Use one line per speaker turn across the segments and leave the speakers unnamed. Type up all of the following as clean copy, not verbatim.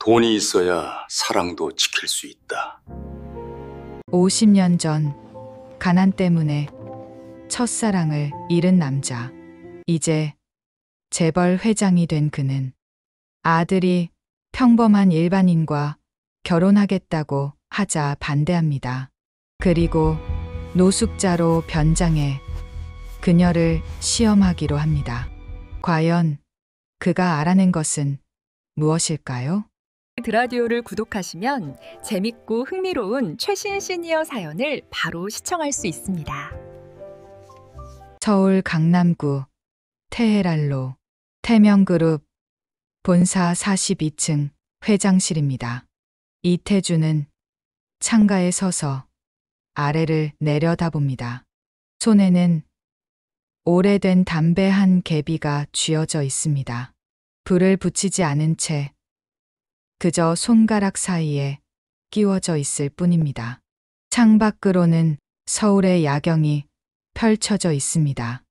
돈이 있어야 사랑도 지킬 수 있다.
50년 전 가난 때문에 첫사랑을 잃은 남자. 이제 재벌 회장이 된 그는 아들이 평범한 일반인과 결혼하겠다고 하자 반대합니다. 그리고 노숙자로 변장해 그녀를 시험하기로 합니다. 과연 그가 알아낸 것은 무엇일까요?
드라디오를 구독하시면 재밌고 흥미로운 최신 시니어 사연을 바로 시청할 수 있습니다.
서울 강남구 테헤랄로 태명그룹 본사 42층 회장실입니다. 이태주는 창가에 서서 아래를 내려다봅니다. 손에는 오래된 담배 한 개비가 쥐어져 있습니다. 불을 붙이지 않은 채 그저 손가락 사이에 끼워져 있을 뿐입니다. 창밖으로는 서울의 야경이 펼쳐져 있습니다.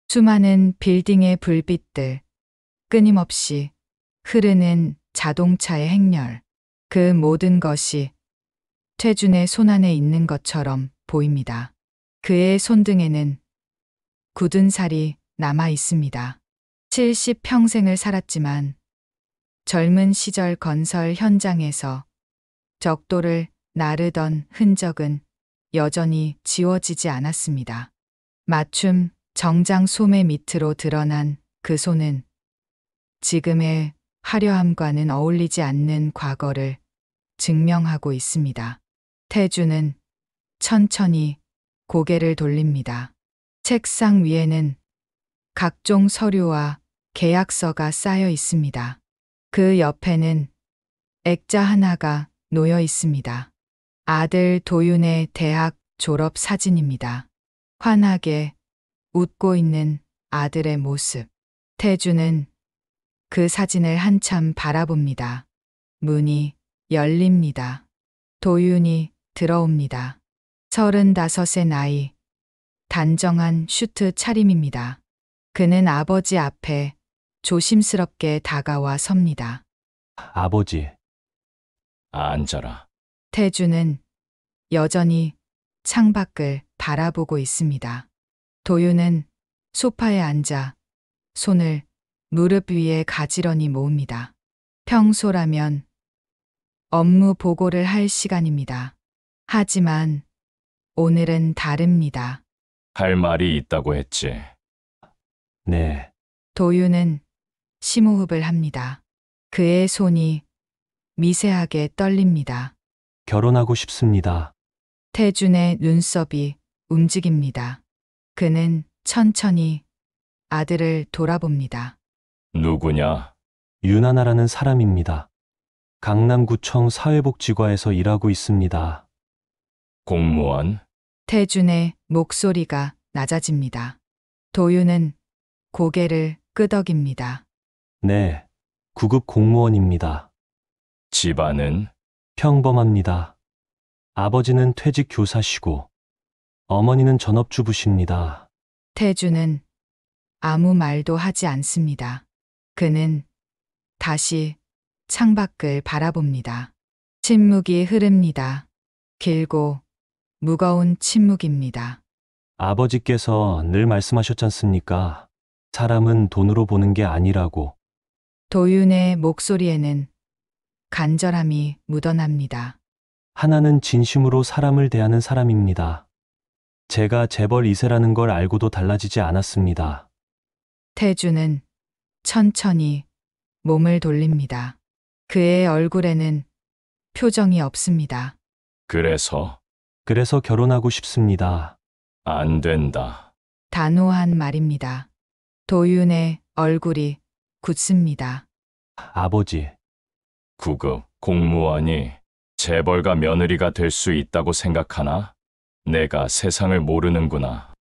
수많은 빌딩의 불빛들, 끊임없이 흐르는 자동차의 행렬, 그 모든 것이 태준의 손안에 있는 것처럼 보입니다. 그의 손등에는 굳은 살이 남아 있습니다. 70평생을 살았지만 젊은 시절 건설 현장에서 벽돌을 나르던 흔적은 여전히 지워지지 않았습니다. 맞춤 정장 소매 밑으로 드러난 그 손은 지금의 화려함과는 어울리지 않는 과거를 증명하고 있습니다. 태주는 천천히 고개를 돌립니다. 책상 위에는 각종 서류와 계약서가 쌓여 있습니다. 그 옆에는 액자 하나가 놓여 있습니다. 아들 도윤의 대학 졸업 사진입니다. 환하게 웃고 있는 아들의 모습. 태주는 그 사진을 한참 바라봅니다. 문이 열립니다. 도윤이 들어옵니다. 35의 나이, 단정한 슈트 차림입니다. 그는 아버지 앞에 조심스럽게 다가와 섭니다.
아버지.
앉아라.
태주는 여전히 창밖을 바라보고 있습니다. 도윤은 소파에 앉아 손을 무릎 위에 가지런히 모읍니다. 평소라면 업무 보고를 할 시간입니다. 하지만 오늘은 다릅니다.
할 말이 있다고 했지.
네.
도윤은 심호흡을 합니다. 그의 손이 미세하게 떨립니다.
결혼하고 싶습니다.
태준의 눈썹이 움직입니다. 그는 천천히 아들을 돌아봅니다.
누구냐?
윤하나라는 사람입니다. 강남구청 사회복지과에서 일하고 있습니다.
공무원?
태준의 목소리가 낮아집니다. 도윤은 고개를 끄덕입니다.
네. 9급 공무원입니다.
집안은?
평범합니다. 아버지는 퇴직 교사시고 어머니는 전업주부십니다.
태준은 아무 말도 하지 않습니다. 그는 다시 창밖을 바라봅니다. 침묵이 흐릅니다. 길고 무거운 침묵입니다.
아버지께서 늘 말씀하셨지 않습니까? 사람은 돈으로 보는 게 아니라고.
도윤의 목소리에는 간절함이 묻어납니다.
하나는 진심으로 사람을 대하는 사람입니다. 제가 재벌 2세라는 걸 알고도 달라지지 않았습니다.
태주는 천천히 몸을 돌립니다. 그의 얼굴에는 표정이 없습니다.
그래서?
그래서 결혼하고 싶습니다.
안 된다.
단호한 말입니다. 도윤의 얼굴이 굳습니다.
아버지.
9급 공무원이 재벌가 며느리가 될 수 있다고 생각하나? 내가 세상을 모르는구나.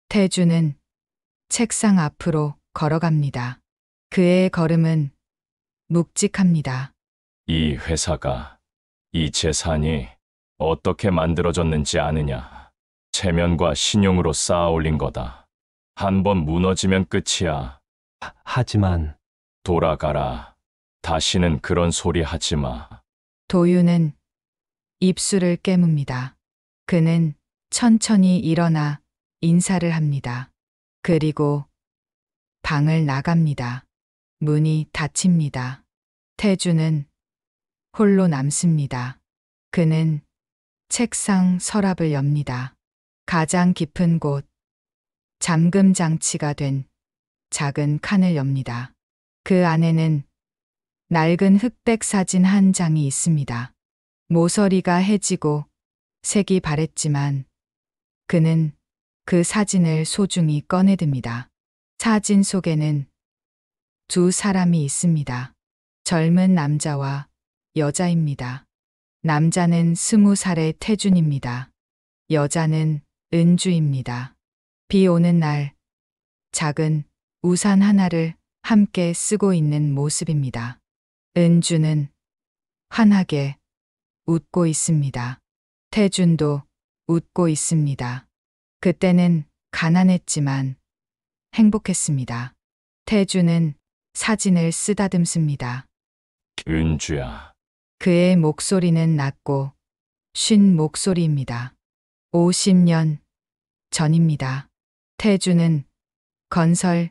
태주는 책상 앞으로 걸어갑니다. 그의 걸음은 묵직합니다.
이 회사가, 이 재산이 어떻게 만들어졌는지 아느냐? 체면과 신용으로 쌓아 올린 거다. 한 번 무너지면 끝이야.
하지만
돌아가라. 다시는 그런 소리 하지 마.
도윤은 입술을 깨뭅니다. 그는 천천히 일어나 인사를 합니다. 그리고 방을 나갑니다. 문이 닫힙니다. 태주는 홀로 남습니다. 그는 책상 서랍을 엽니다. 가장 깊은 곳, 잠금 장치가 된 작은 칸을 엽니다. 그 안에는 낡은 흑백 사진 한 장이 있습니다. 모서리가 해지고 색이 바랬지만 그는 그 사진을 소중히 꺼내듭니다. 사진 속에는 두 사람이 있습니다. 젊은 남자와 여자입니다. 남자는 20살의 태준입니다. 여자는 은주입니다. 비 오는 날, 작은 우산 하나를 함께 쓰고 있는 모습입니다. 은주는 환하게 웃고 있습니다. 태준도 웃고 있습니다. 그때는 가난했지만 행복했습니다. 태준은 사진을 쓰다듬습니다.
은주야,
그의 목소리는 낮고 쉰 목소리입니다. 50년 전입니다. 태주는 건설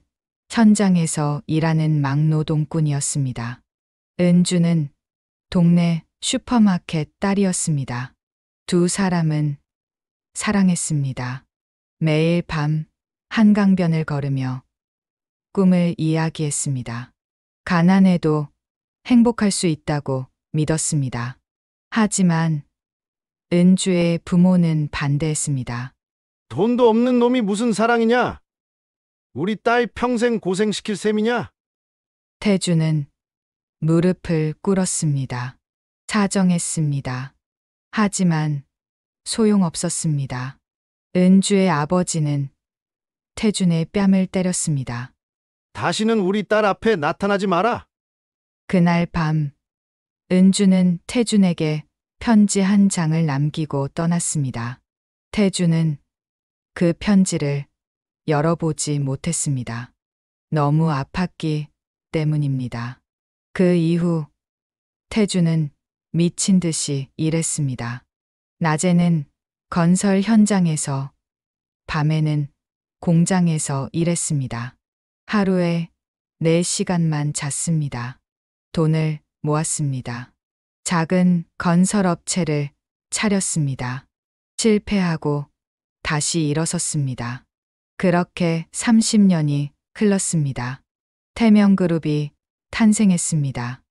현장에서 일하는 막노동꾼이었습니다. 은주는 동네 슈퍼마켓 딸이었습니다. 두 사람은 사랑했습니다. 매일 밤 한강변을 걸으며 꿈을 이야기했습니다. 가난해도 행복할 수 있다고 믿었습니다. 하지만 은주의 부모는 반대했습니다.
돈도 없는 놈이 무슨 사랑이냐? 우리 딸 평생 고생시킬 셈이냐?
태주는 무릎을 꿇었습니다. 사정했습니다. 하지만 소용없었습니다. 은주의 아버지는 태준의 뺨을 때렸습니다.
다시는 우리 딸 앞에 나타나지 마라.
그날 밤 은주는 태준에게 편지 한 장을 남기고 떠났습니다. 태준은 그 편지를 열어보지 못했습니다. 너무 아팠기 때문입니다. 그 이후 태준은 미친 듯이 일했습니다. 낮에는 건설 현장에서, 밤에는 공장에서 일했습니다. 하루에 4시간만 잤습니다. 돈을 모았습니다. 작은 건설업체를 차렸습니다. 실패하고 다시 일어섰습니다. 그렇게 30년이 흘렀습니다. 태명그룹이 탄생했습니다.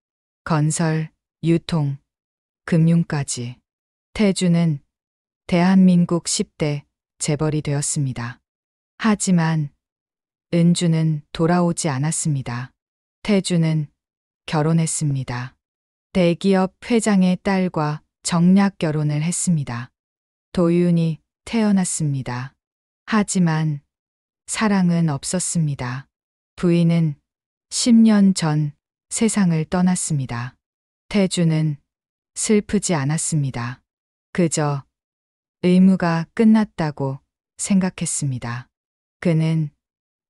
건설, 유통, 금융까지. 태주는 대한민국 10대 재벌이 되었습니다. 하지만 은주는 돌아오지 않았습니다. 태주는 결혼했습니다. 대기업 회장의 딸과 정략 결혼을 했습니다. 도윤이 태어났습니다. 하지만 사랑은 없었습니다. 부인은 10년 전 세상을 떠났습니다. 태주는 슬프지 않았습니다. 그저 의무가 끝났다고 생각했습니다. 그는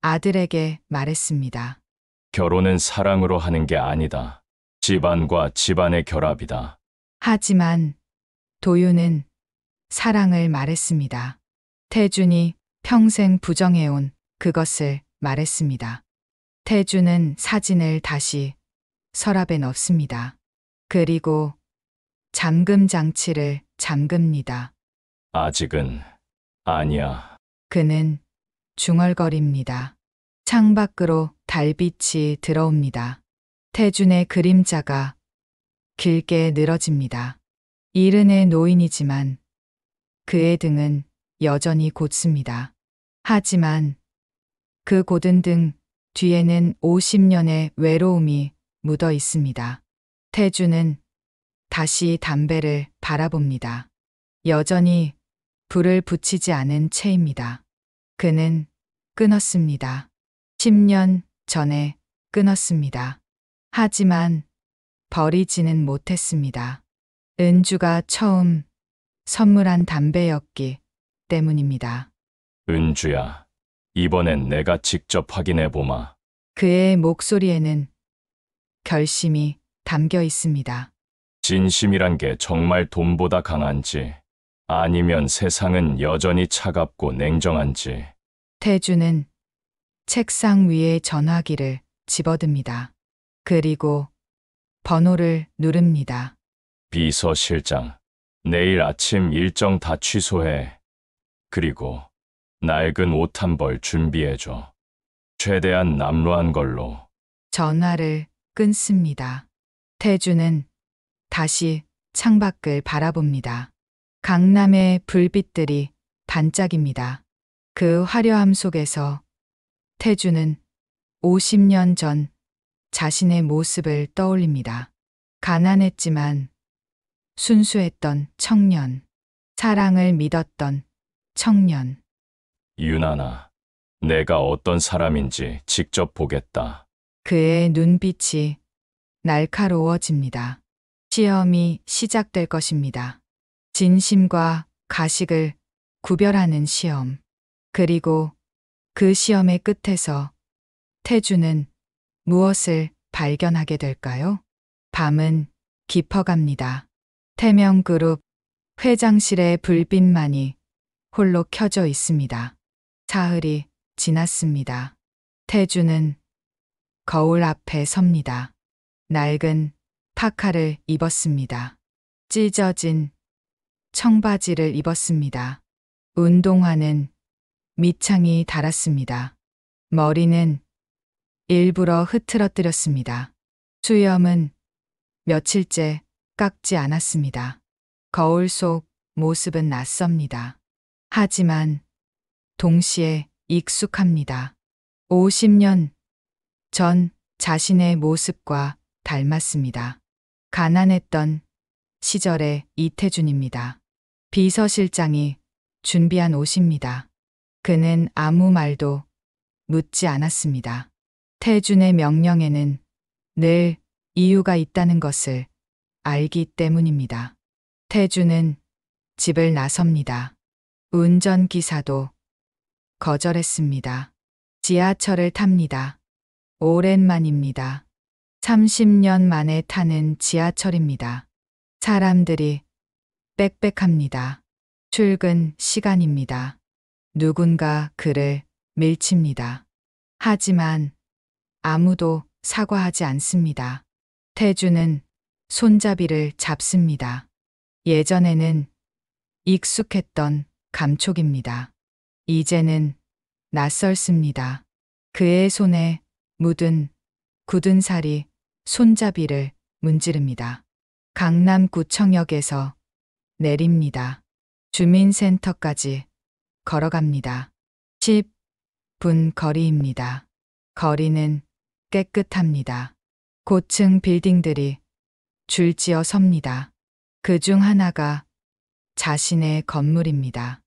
아들에게 말했습니다.
결혼은 사랑으로 하는 게 아니다. 집안과 집안의 결합이다.
하지만 도윤은 사랑을 말했습니다. 태준이 평생 부정해온 그것을 말했습니다. 태준은 사진을 다시 서랍에 넣습니다. 그리고 잠금 장치를 잠급니다.
아직은 아니야.
그는 중얼거립니다. 창밖으로 달빛이 들어옵니다. 태준의 그림자가 길게 늘어집니다. 이른의 노인이지만 그의 등은 여전히 곧습니다. 하지만 그 곧은 등 뒤에는 50년의 외로움이 묻어 있습니다. 태준은 다시 담배를 바라봅니다. 여전히 불을 붙이지 않은 채입니다. 그는 끊었습니다. 10년 전에 끊었습니다. 하지만 버리지는 못했습니다. 은주가 처음 선물한 담배였기 때문입니다.
은주야, 이번엔 내가 직접 확인해 보마.
그의 목소리에는 결심이 담겨 있습니다.
진심이란 게 정말 돈보다 강한지, 아니면 세상은 여전히 차갑고 냉정한지.
태주는 책상 위에 전화기를 집어듭니다. 그리고 번호를 누릅니다.
비서실장, 내일 아침 일정 다 취소해. 그리고 낡은 옷 한 벌 준비해줘. 최대한 남루한 걸로.
전화를 끊습니다. 태주는 다시 창밖을 바라봅니다. 강남의 불빛들이 반짝입니다. 그 화려함 속에서 태주는 50년 전 자신의 모습을 떠올립니다. 가난했지만 순수했던 청년, 사랑을 믿었던 청년.
유나나, 내가 어떤 사람인지 직접 보겠다.
그의 눈빛이 날카로워집니다. 시험이 시작될 것입니다. 진심과 가식을 구별하는 시험. 그리고 그 시험의 끝에서 태주는 무엇을 발견하게 될까요? 밤은 깊어갑니다. 태명그룹 회장실의 불빛만이 홀로 켜져 있습니다. 사흘이 지났습니다. 태주는 거울 앞에 섭니다. 낡은 파카를 입었습니다. 찢어진 청바지를 입었습니다. 운동화는 밑창이 닳았습니다. 머리는 일부러 흐트러뜨렸습니다. 수염은 며칠째 깎지 않았습니다. 거울 속 모습은 낯섭니다. 하지만 동시에 익숙합니다. 50년 전 자신의 모습과 닮았습니다. 가난했던 시절의 이태준입니다. 비서실장이 준비한 옷입니다. 그는 아무 말도 묻지 않았습니다. 태준의 명령에는 늘 이유가 있다는 것을 알기 때문입니다. 태준은 집을 나섭니다. 운전기사도 거절했습니다. 지하철을 탑니다. 오랜만입니다. 30년 만에 타는 지하철입니다. 사람들이 빽빽합니다. 출근 시간입니다. 누군가 그를 밀칩니다. 하지만 아무도 사과하지 않습니다. 태주는 손잡이를 잡습니다. 예전에는 익숙했던 감촉입니다. 이제는 낯설습니다. 그의 손에 묻은 굳은 살이 손잡이를 문지릅니다. 강남구청역에서 내립니다. 주민센터까지 걸어갑니다. 10분 거리입니다. 거리는 깨끗합니다. 고층 빌딩들이 줄지어 섭니다. 그 중 하나가 자신의 건물입니다.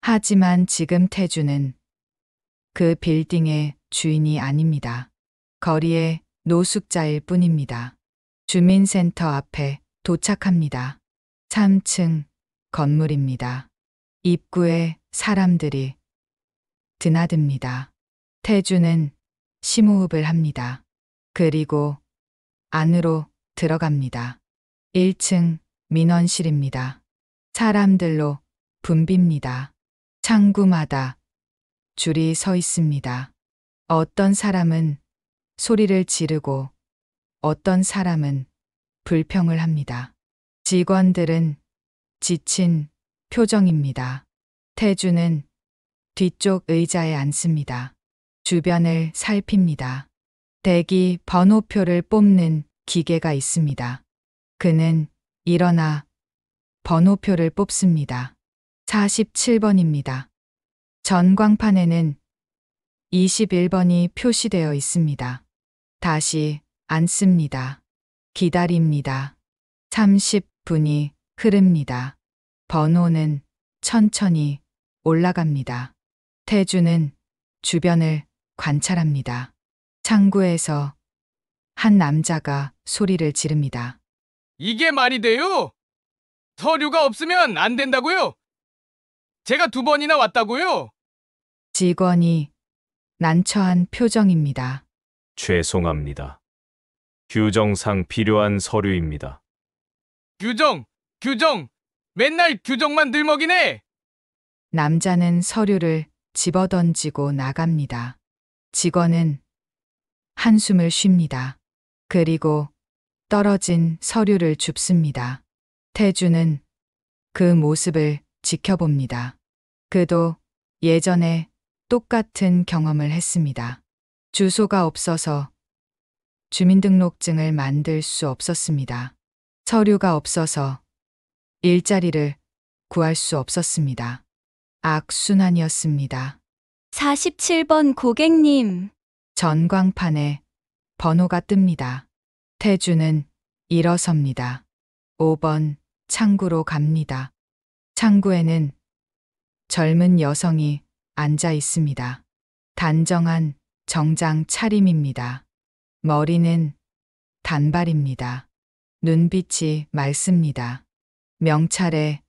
하지만 지금 태주는 그 빌딩의 주인이 아닙니다. 거리의 노숙자일 뿐입니다. 주민센터 앞에 도착합니다. 3층 건물입니다. 입구에 사람들이 드나듭니다. 태주는 심호흡을 합니다. 그리고 안으로 들어갑니다. 1층 민원실입니다. 사람들로 붐빕니다. 창구마다 줄이 서 있습니다. 어떤 사람은 소리를 지르고 어떤 사람은 불평을 합니다. 직원들은 지친 표정입니다. 태주는 뒤쪽 의자에 앉습니다. 주변을 살핍니다. 대기 번호표를 뽑는 기계가 있습니다. 그는 일어나 번호표를 뽑습니다. 47번입니다. 전광판에는 21번이 표시되어 있습니다. 다시 앉습니다. 기다립니다. 30분이 흐릅니다. 번호는 천천히 올라갑니다. 태주는 주변을 관찰합니다. 창구에서 한 남자가 소리를 지릅니다.
이게 말이 돼요? 서류가 없으면 안 된다고요? 제가 2번이나 왔다고요?
직원이 난처한 표정입니다.
죄송합니다.
규정상 필요한 서류입니다.
규정, 규정. 맨날 규정만 들먹이네.
남자는 서류를 집어던지고 나갑니다. 직원은 한숨을 쉽니다. 그리고 떨어진 서류를 줍습니다. 태주는 그 모습을 지켜봅니다. 그도 예전에 똑같은 경험을 했습니다. 주소가 없어서 주민등록증을 만들 수 없었습니다. 서류가 없어서 일자리를 구할 수 없었습니다. 악순환이었습니다.
47번 고객님.
전광판에 번호가 뜹니다. 태주는 일어섭니다. 5번 창구로 갑니다. 창구에는 젊은 여성이 앉아 있습니다. 단정한 정장 차림입니다. 머리는 단발입니다. 눈빛이 맑습니다. 명찰에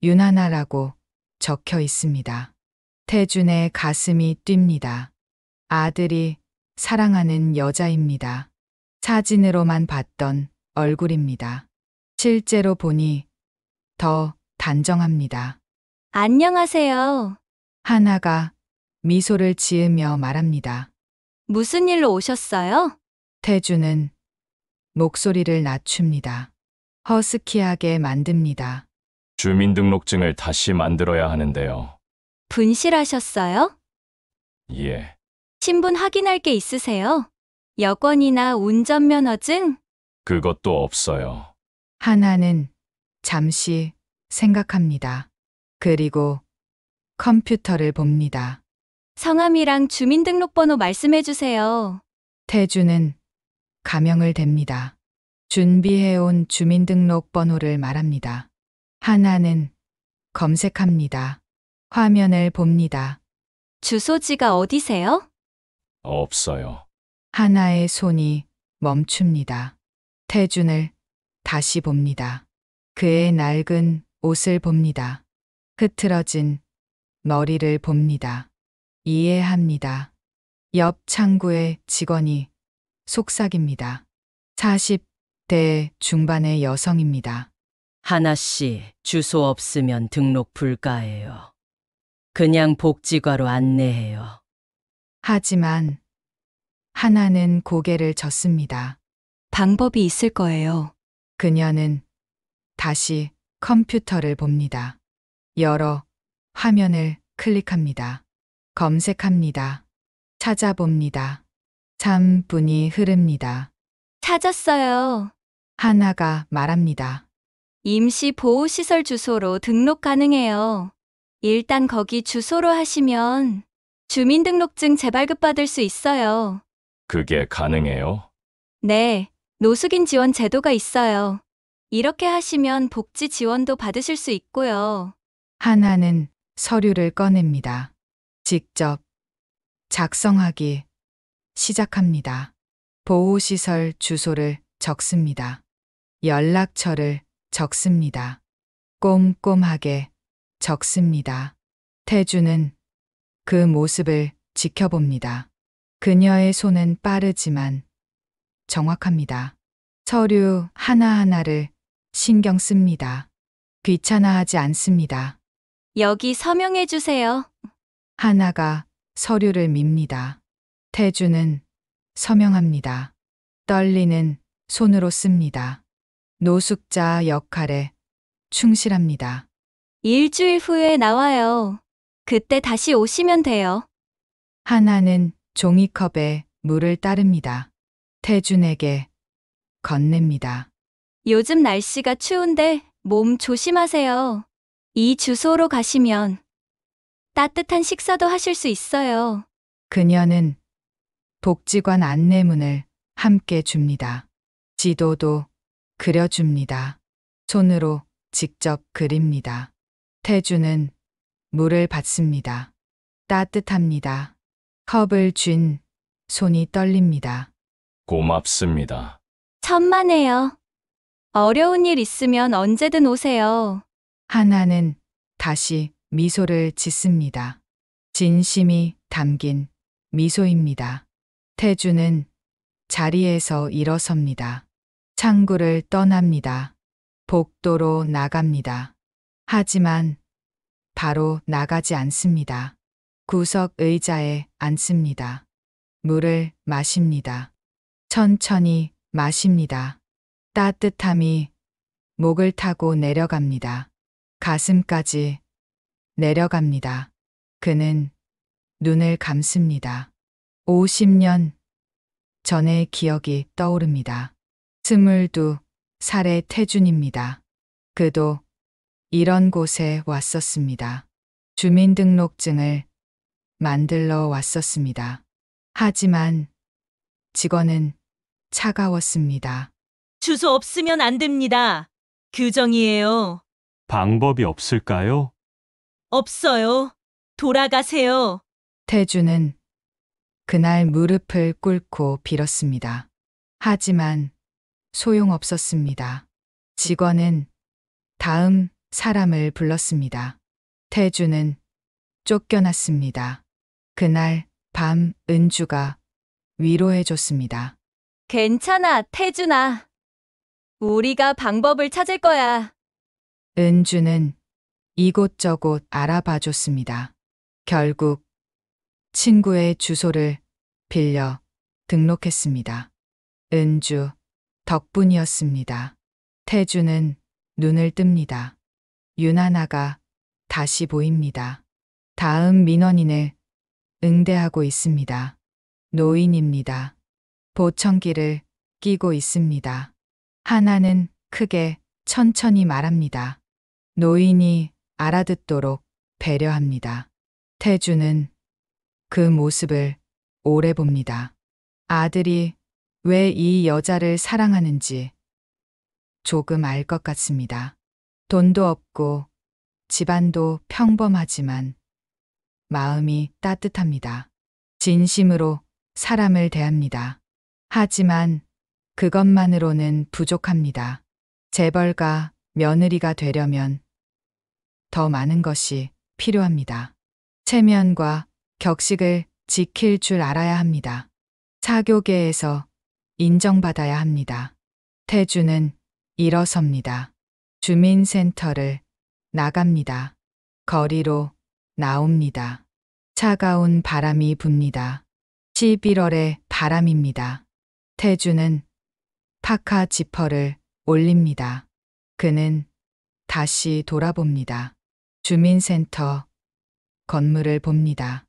윤하나라고 적혀 있습니다. 태준의 가슴이 뜁니다. 아들이 사랑하는 여자입니다. 사진으로만 봤던 얼굴입니다. 실제로 보니 더 단정합니다.
안녕하세요.
하나가 미소를 지으며 말합니다.
무슨 일로 오셨어요?
태주는 목소리를 낮춥니다. 허스키하게 만듭니다.
주민등록증을 다시 만들어야 하는데요.
분실하셨어요?
예,
신분 확인할 게 있으세요? 여권이나 운전면허증?
그것도 없어요.
하나는 잠시 생각합니다. 그리고 컴퓨터를 봅니다.
성함이랑 주민등록번호 말씀해 주세요.
태주는 가명을 댑니다. 준비해온 주민등록번호를 말합니다. 하나는 검색합니다. 화면을 봅니다.
주소지가 어디세요?
없어요.
하나의 손이 멈춥니다. 태준을 다시 봅니다. 그의 낡은 옷을 봅니다. 흐트러진 머리를 봅니다. 이해합니다. 옆 창구의 직원이 속삭입니다. 40대 중반의 여성입니다.
하나씨, 주소 없으면 등록 불가해요. 그냥 복지과로 안내해요.
하지만 하나는 고개를 젓습니다.
방법이 있을 거예요.
그녀는 다시 컴퓨터를 봅니다. 여러 화면을 클릭합니다. 검색합니다. 찾아봅니다. 3분이 흐릅니다.
찾았어요.
하나가 말합니다.
임시 보호시설 주소로 등록 가능해요. 일단 거기 주소로 하시면 주민등록증 재발급 받을 수 있어요.
그게 가능해요?
네, 노숙인 지원 제도가 있어요. 이렇게 하시면 복지 지원도 받으실 수 있고요.
하나는 서류를 꺼냅니다. 직접 작성하기 시작합니다. 보호시설 주소를 적습니다. 연락처를 적습니다. 꼼꼼하게 적습니다. 태주는 그 모습을 지켜봅니다. 그녀의 손은 빠르지만 정확합니다. 서류 하나하나를 신경 씁니다. 귀찮아하지 않습니다.
여기 서명해 주세요.
하나가 서류를 밉니다. 태주는 서명합니다. 떨리는 손으로 씁니다. 노숙자 역할에 충실합니다.
일주일 후에 나와요. 그때 다시 오시면 돼요.
하나는 종이컵에 물을 따릅니다. 태준에게 건넵니다.
요즘 날씨가 추운데 몸 조심하세요. 이 주소로 가시면 따뜻한 식사도 하실 수 있어요.
그녀는 복지관 안내문을 함께 줍니다. 지도도 그려줍니다. 손으로 직접 그립니다. 태주는 물을 받습니다. 따뜻합니다. 컵을 쥔 손이 떨립니다.
고맙습니다.
천만에요. 어려운 일 있으면 언제든 오세요.
하나는 다시 미소를 짓습니다. 진심이 담긴 미소입니다. 태주는 자리에서 일어섭니다. 창구를 떠납니다. 복도로 나갑니다. 하지만 바로 나가지 않습니다. 구석 의자에 앉습니다. 물을 마십니다. 천천히 마십니다. 따뜻함이 목을 타고 내려갑니다. 가슴까지 내려갑니다. 그는 눈을 감습니다. 50년 전의 기억이 떠오릅니다. 22살의 태준입니다. 그도 이런 곳에 왔었습니다. 주민등록증을 만들러 왔었습니다. 하지만 직원은 차가웠습니다.
주소 없으면 안 됩니다. 규정이에요.
방법이 없을까요?
없어요. 돌아가세요.
태주는 그날 무릎을 꿇고 빌었습니다. 하지만 소용없었습니다. 직원은 다음 사람을 불렀습니다. 태주는 쫓겨났습니다. 그날 밤 은주가 위로해줬습니다.
괜찮아, 태준아. 우리가 방법을 찾을 거야.
은주는 이곳저곳 알아봐줬습니다. 결국 친구의 주소를 빌려 등록했습니다. 은주 덕분이었습니다. 태주는 눈을 뜹니다. 윤하나가 다시 보입니다. 다음 민원인을 응대하고 있습니다. 노인입니다. 보청기를 끼고 있습니다. 하나는 크게 천천히 말합니다. 노인이 알아듣도록 배려합니다. 태주는 그 모습을 오래 봅니다. 아들이 왜 이 여자를 사랑하는지 조금 알 것 같습니다. 돈도 없고 집안도 평범하지만 마음이 따뜻합니다. 진심으로 사람을 대합니다. 하지만 그것만으로는 부족합니다. 재벌가 며느리가 되려면 더 많은 것이 필요합니다. 체면과 격식을 지킬 줄 알아야 합니다. 사교계에서 인정받아야 합니다. 태주는 일어섭니다. 주민센터를 나갑니다. 거리로 나옵니다. 차가운 바람이 붑니다. 11월의 바람입니다. 태주는 파카 지퍼를 올립니다. 그는 다시 돌아봅니다. 주민센터 건물을 봅니다.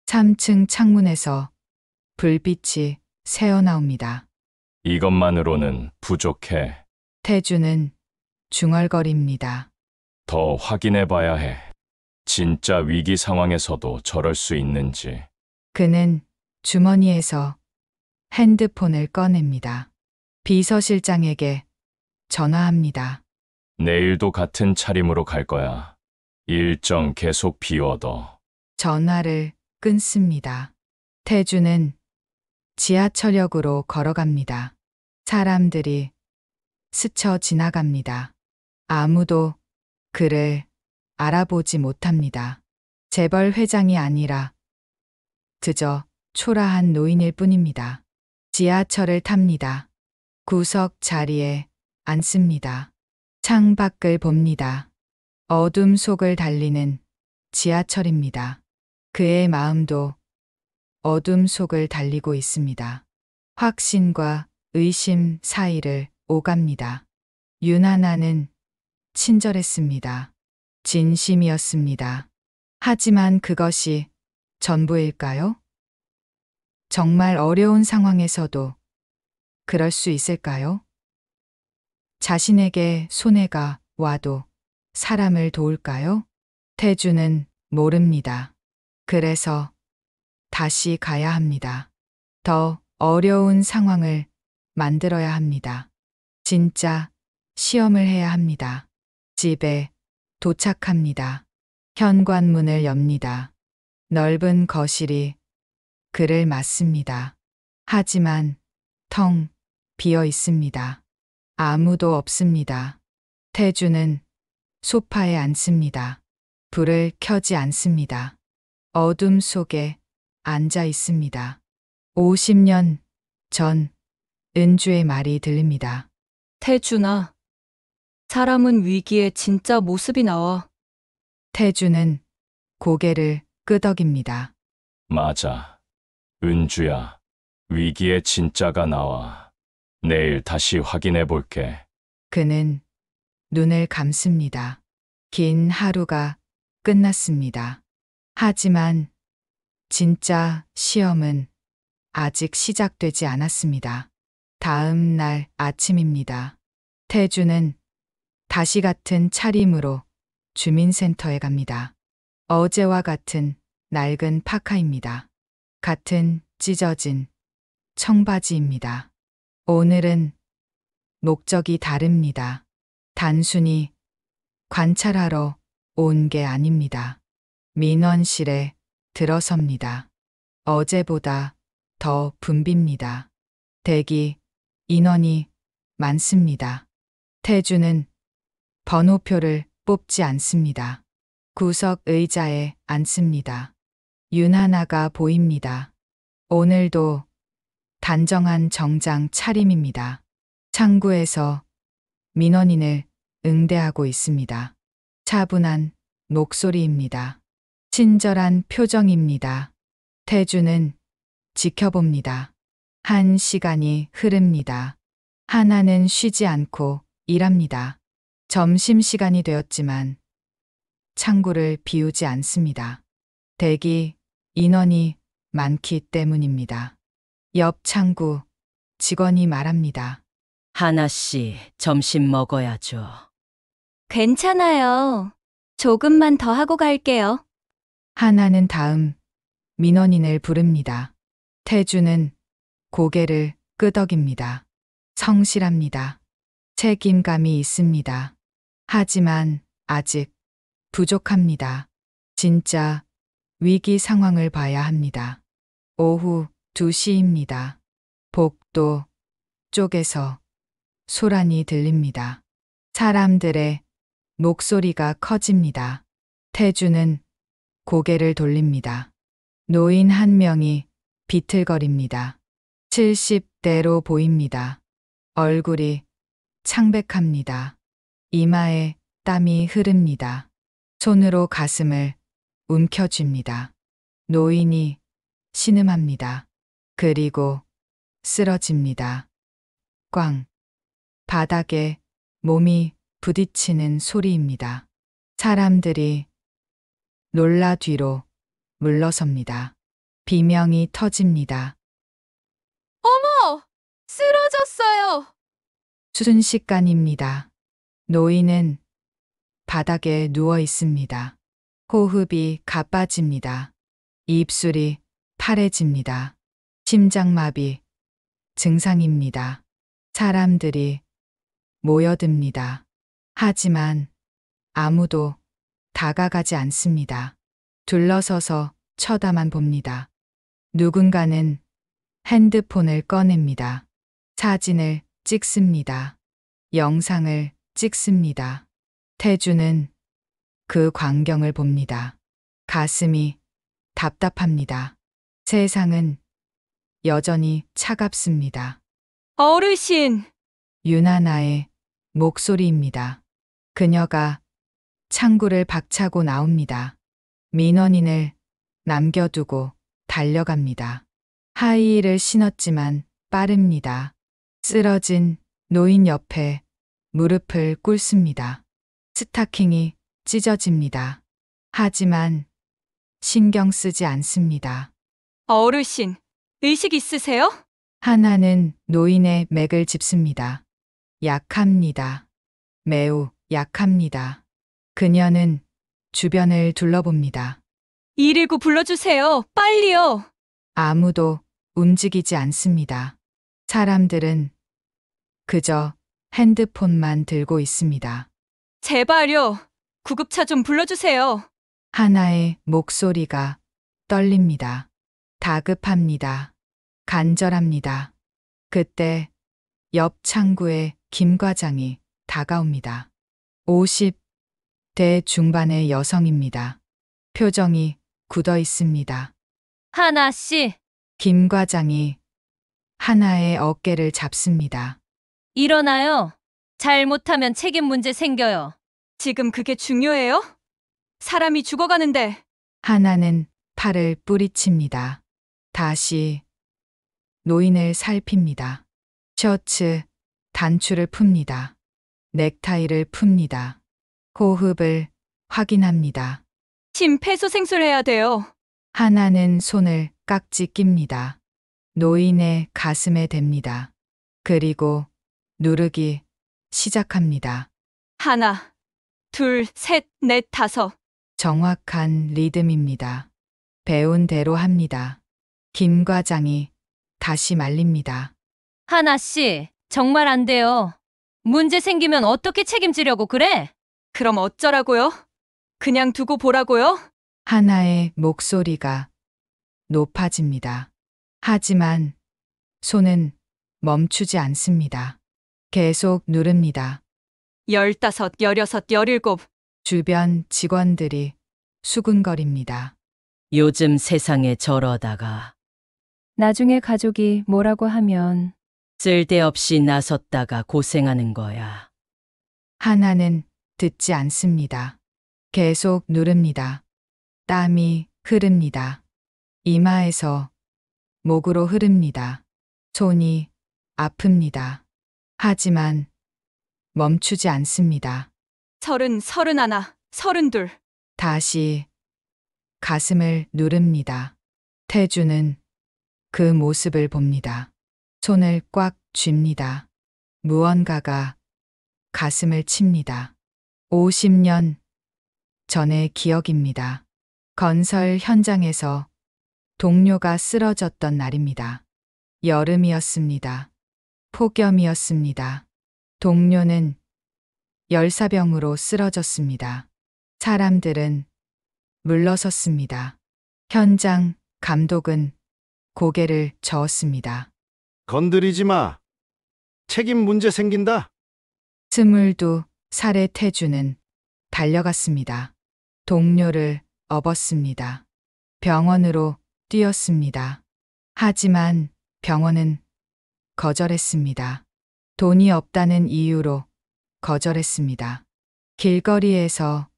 3층 창문에서 불빛이 새어나옵니다.
이것만으로는 부족해.
태주는 중얼거립니다.
더 확인해 봐야 해. 진짜 위기 상황에서도 저럴 수 있는지.
그는 주머니에서 핸드폰을 꺼냅니다. 비서실장에게 전화합니다.
내일도 같은 차림으로 갈 거야. 일정 계속 비워둬.
전화를 끊습니다. 태주는 지하철역으로 걸어갑니다. 사람들이 스쳐 지나갑니다. 아무도 그를 알아보지 못합니다. 재벌 회장이 아니라 그저 초라한 노인일 뿐입니다. 지하철을 탑니다. 구석 자리에 앉습니다. 창밖을 봅니다. 어둠 속을 달리는 지하철입니다. 그의 마음도 어둠 속을 달리고 있습니다. 확신과 의심 사이를 오갑니다. 윤하나는 친절했습니다. 진심이었습니다. 하지만 그것이 전부일까요? 정말 어려운 상황에서도 그럴 수 있을까요? 자신에게 손해가 와도 사람을 도울까요? 태주는 모릅니다. 그래서 다시 가야 합니다. 더 어려운 상황을 만들어야 합니다. 진짜 시험을 해야 합니다. 집에 도착합니다. 현관문을 엽니다. 넓은 거실이 그를 맞습니다. 하지만 텅 비어 있습니다. 아무도 없습니다. 태주는 소파에 앉습니다. 불을 켜지 않습니다. 어둠 속에 앉아 있습니다. 50년 전 은주의 말이 들립니다.
태준아, 사람은 위기에 진짜 모습이 나와.
태주는 고개를 끄덕입니다.
맞아. 은주야, 위기의 진짜가 나와. 내일 다시 확인해 볼게.
그는 눈을 감습니다. 긴 하루가 끝났습니다. 하지만 진짜 시험은 아직 시작되지 않았습니다. 다음 날 아침입니다. 태주는 다시 같은 차림으로 주민센터에 갑니다. 어제와 같은 낡은 파카입니다. 같은 찢어진 청바지입니다. 오늘은 목적이 다릅니다. 단순히 관찰하러 온 게 아닙니다. 민원실에 들어섭니다. 어제보다 더 붐빕니다. 대기 인원이 많습니다. 태주는 번호표를 뽑지 않습니다. 구석 의자에 앉습니다. 윤하나가 보입니다. 오늘도 단정한 정장 차림입니다. 창구에서 민원인을 응대하고 있습니다. 차분한 목소리입니다. 친절한 표정입니다. 태주는 지켜봅니다. 1시간이 흐릅니다. 하나는 쉬지 않고 일합니다. 점심시간이 되었지만 창구를 비우지 않습니다. 대기 인원이 많기 때문입니다. 옆 창구 직원이 말합니다.
하나 씨, 점심 먹어야죠.
괜찮아요. 조금만 더 하고 갈게요.
하나는 다음 민원인을 부릅니다. 태주는 고개를 끄덕입니다. 성실합니다. 책임감이 있습니다. 하지만 아직 부족합니다. 진짜 위기 상황을 봐야 합니다. 오후 2시입니다. 복도 쪽에서 소란이 들립니다. 사람들의 목소리가 커집니다. 태주는 고개를 돌립니다. 노인 한 명이 비틀거립니다. 70대로 보입니다. 얼굴이 창백합니다. 이마에 땀이 흐릅니다. 손으로 가슴을 움켜쥡니다. 노인이 신음합니다. 그리고 쓰러집니다. 꽝. 바닥에 몸이 부딪히는 소리입니다. 사람들이 놀라 뒤로 물러섭니다. 비명이 터집니다.
어머! 쓰러졌어요!
순식간입니다. 노인은 바닥에 누워 있습니다. 호흡이 가빠집니다. 입술이 파래집니다. 심장마비 증상입니다. 사람들이 모여듭니다. 하지만 아무도 다가가지 않습니다. 둘러서서 쳐다만 봅니다. 누군가는 핸드폰을 꺼냅니다. 사진을 찍습니다. 영상을 찍습니다. 태주는 그 광경을 봅니다. 가슴이 답답합니다. 세상은 여전히 차갑습니다.
어르신!
윤하나의 목소리입니다. 그녀가 창구를 박차고 나옵니다. 민원인을 남겨두고 달려갑니다. 하이힐을 신었지만 빠릅니다. 쓰러진 노인 옆에 무릎을 꿇습니다. 스타킹이 찢어집니다. 하지만 신경 쓰지 않습니다.
어르신, 의식 있으세요?
하나는 노인의 맥을 짚습니다. 약합니다. 매우 약합니다. 그녀는 주변을 둘러봅니다.
119 불러주세요. 빨리요.
아무도 움직이지 않습니다. 사람들은 그저 핸드폰만 들고 있습니다.
제발요. 구급차 좀 불러주세요.
하나의 목소리가 떨립니다. 다급합니다. 간절합니다. 그때 옆 창구에 김 과장이 다가옵니다. 50대 중반의 여성입니다. 표정이 굳어 있습니다.
하나 씨.
김 과장이 하나의 어깨를 잡습니다.
일어나요. 잘못하면 책임 문제 생겨요. 지금 그게 중요해요? 사람이 죽어가는데.
하나는 팔을 뿌리칩니다. 다시 노인을 살핍니다. 셔츠 단추를 풉니다. 넥타이를 풉니다. 호흡을 확인합니다.
심폐소생술해야 돼요.
하나는 손을 깍지 낍니다. 노인의 가슴에 댑니다. 그리고 누르기 시작합니다.
하나, 둘, 셋, 넷, 다섯.
정확한 리듬입니다. 배운 대로 합니다. 김 과장이 다시 말립니다.
하나씨, 정말 안 돼요. 문제 생기면 어떻게 책임지려고 그래? 그럼 어쩌라고요? 그냥 두고 보라고요?
하나의 목소리가 높아집니다. 하지만 손은 멈추지 않습니다. 계속 누릅니다.
15, 16, 17.
주변 직원들이 수군거립니다.
요즘 세상에 저러다가
나중에 가족이 뭐라고 하면
쓸데없이 나섰다가 고생하는 거야.
하나는 듣지 않습니다. 계속 누릅니다. 땀이 흐릅니다. 이마에서 목으로 흐릅니다. 손이 아픕니다. 하지만 멈추지 않습니다.
30, 31, 32.
다시 가슴을 누릅니다. 태주는 그 모습을 봅니다. 손을 꽉 쥡니다. 무언가가 가슴을 칩니다. 50년 전의 기억입니다. 건설 현장에서 동료가 쓰러졌던 날입니다. 여름이었습니다. 폭염이었습니다. 동료는 열사병으로 쓰러졌습니다. 사람들은 물러섰습니다. 현장 감독은 고개를 저었습니다.
건드리지 마. 책임 문제 생긴다.
22살의 태주는 달려갔습니다. 동료를 업었습니다. 병원으로 뛰었습니다. 하지만 병원은 거절했습니다. 돈이 없다는 이유로 거절했습니다. 길거리에서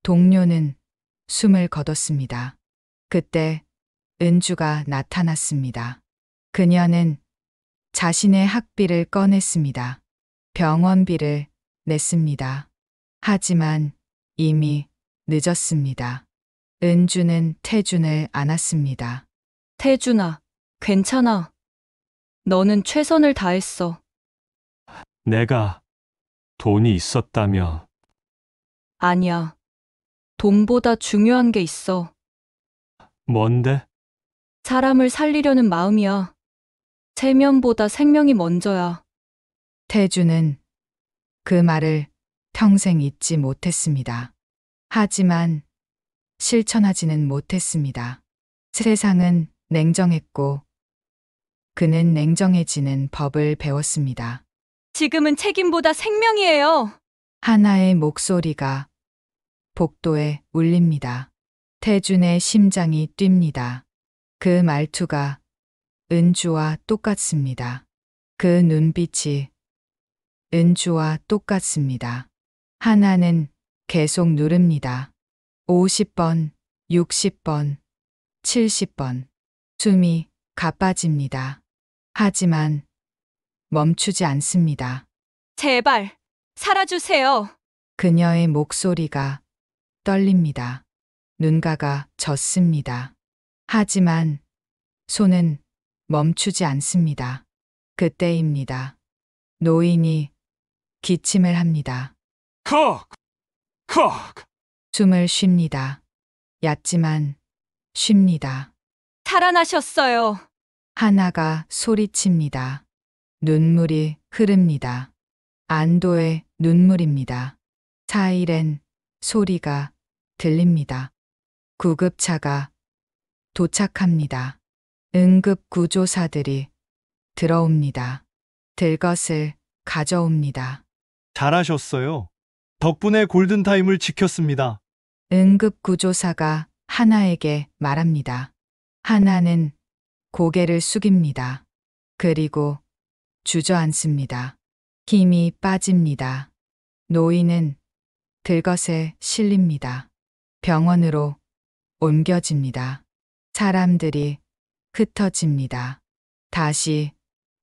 동료는 숨을 거뒀습니다. 그때 은주가 나타났습니다. 그녀는 자신의 학비를 꺼냈습니다. 병원비를 냈습니다. 하지만 이미 늦었습니다. 은주는 태준을 안았습니다.
태준아, 괜찮아. 너는 최선을 다했어.
내가 돈이 있었다면
아니야. 돈보다 중요한 게 있어.
뭔데?
사람을 살리려는 마음이야. 체면보다 생명이 먼저야.
태주는 그 말을 평생 잊지 못했습니다. 하지만 실천하지는 못했습니다. 세상은 냉정했고 그는 냉정해지는 법을 배웠습니다.
지금은 책임보다 생명이에요.
하나의 목소리가 복도에 울립니다. 태준의 심장이 뜁니다. 그 말투가 은주와 똑같습니다. 그 눈빛이 은주와 똑같습니다. 하나는 계속 누릅니다. 50번, 60번, 70번. 숨이 가빠집니다. 하지만 멈추지 않습니다.
제발, 살아주세요.
그녀의 목소리가 떨립니다. 눈가가 젖습니다. 하지만 손은 멈추지 않습니다. 그때입니다. 노인이 기침을 합니다.
컥! 컥!
숨을 쉽니다. 얕지만 쉽니다.
살아나셨어요.
하나가 소리칩니다. 눈물이 흐릅니다. 안도의 눈물입니다. 사이렌 소리가 들립니다. 구급차가 도착합니다. 응급구조사들이 들어옵니다. 들 것을 가져옵니다.
잘하셨어요. 덕분에 골든타임을 지켰습니다.
응급구조사가 하나에게 말합니다. 하나는 고개를 숙입니다. 그리고 주저앉습니다. 힘이 빠집니다. 노인은 들것에 실립니다. 병원으로 옮겨집니다. 사람들이 흩어집니다. 다시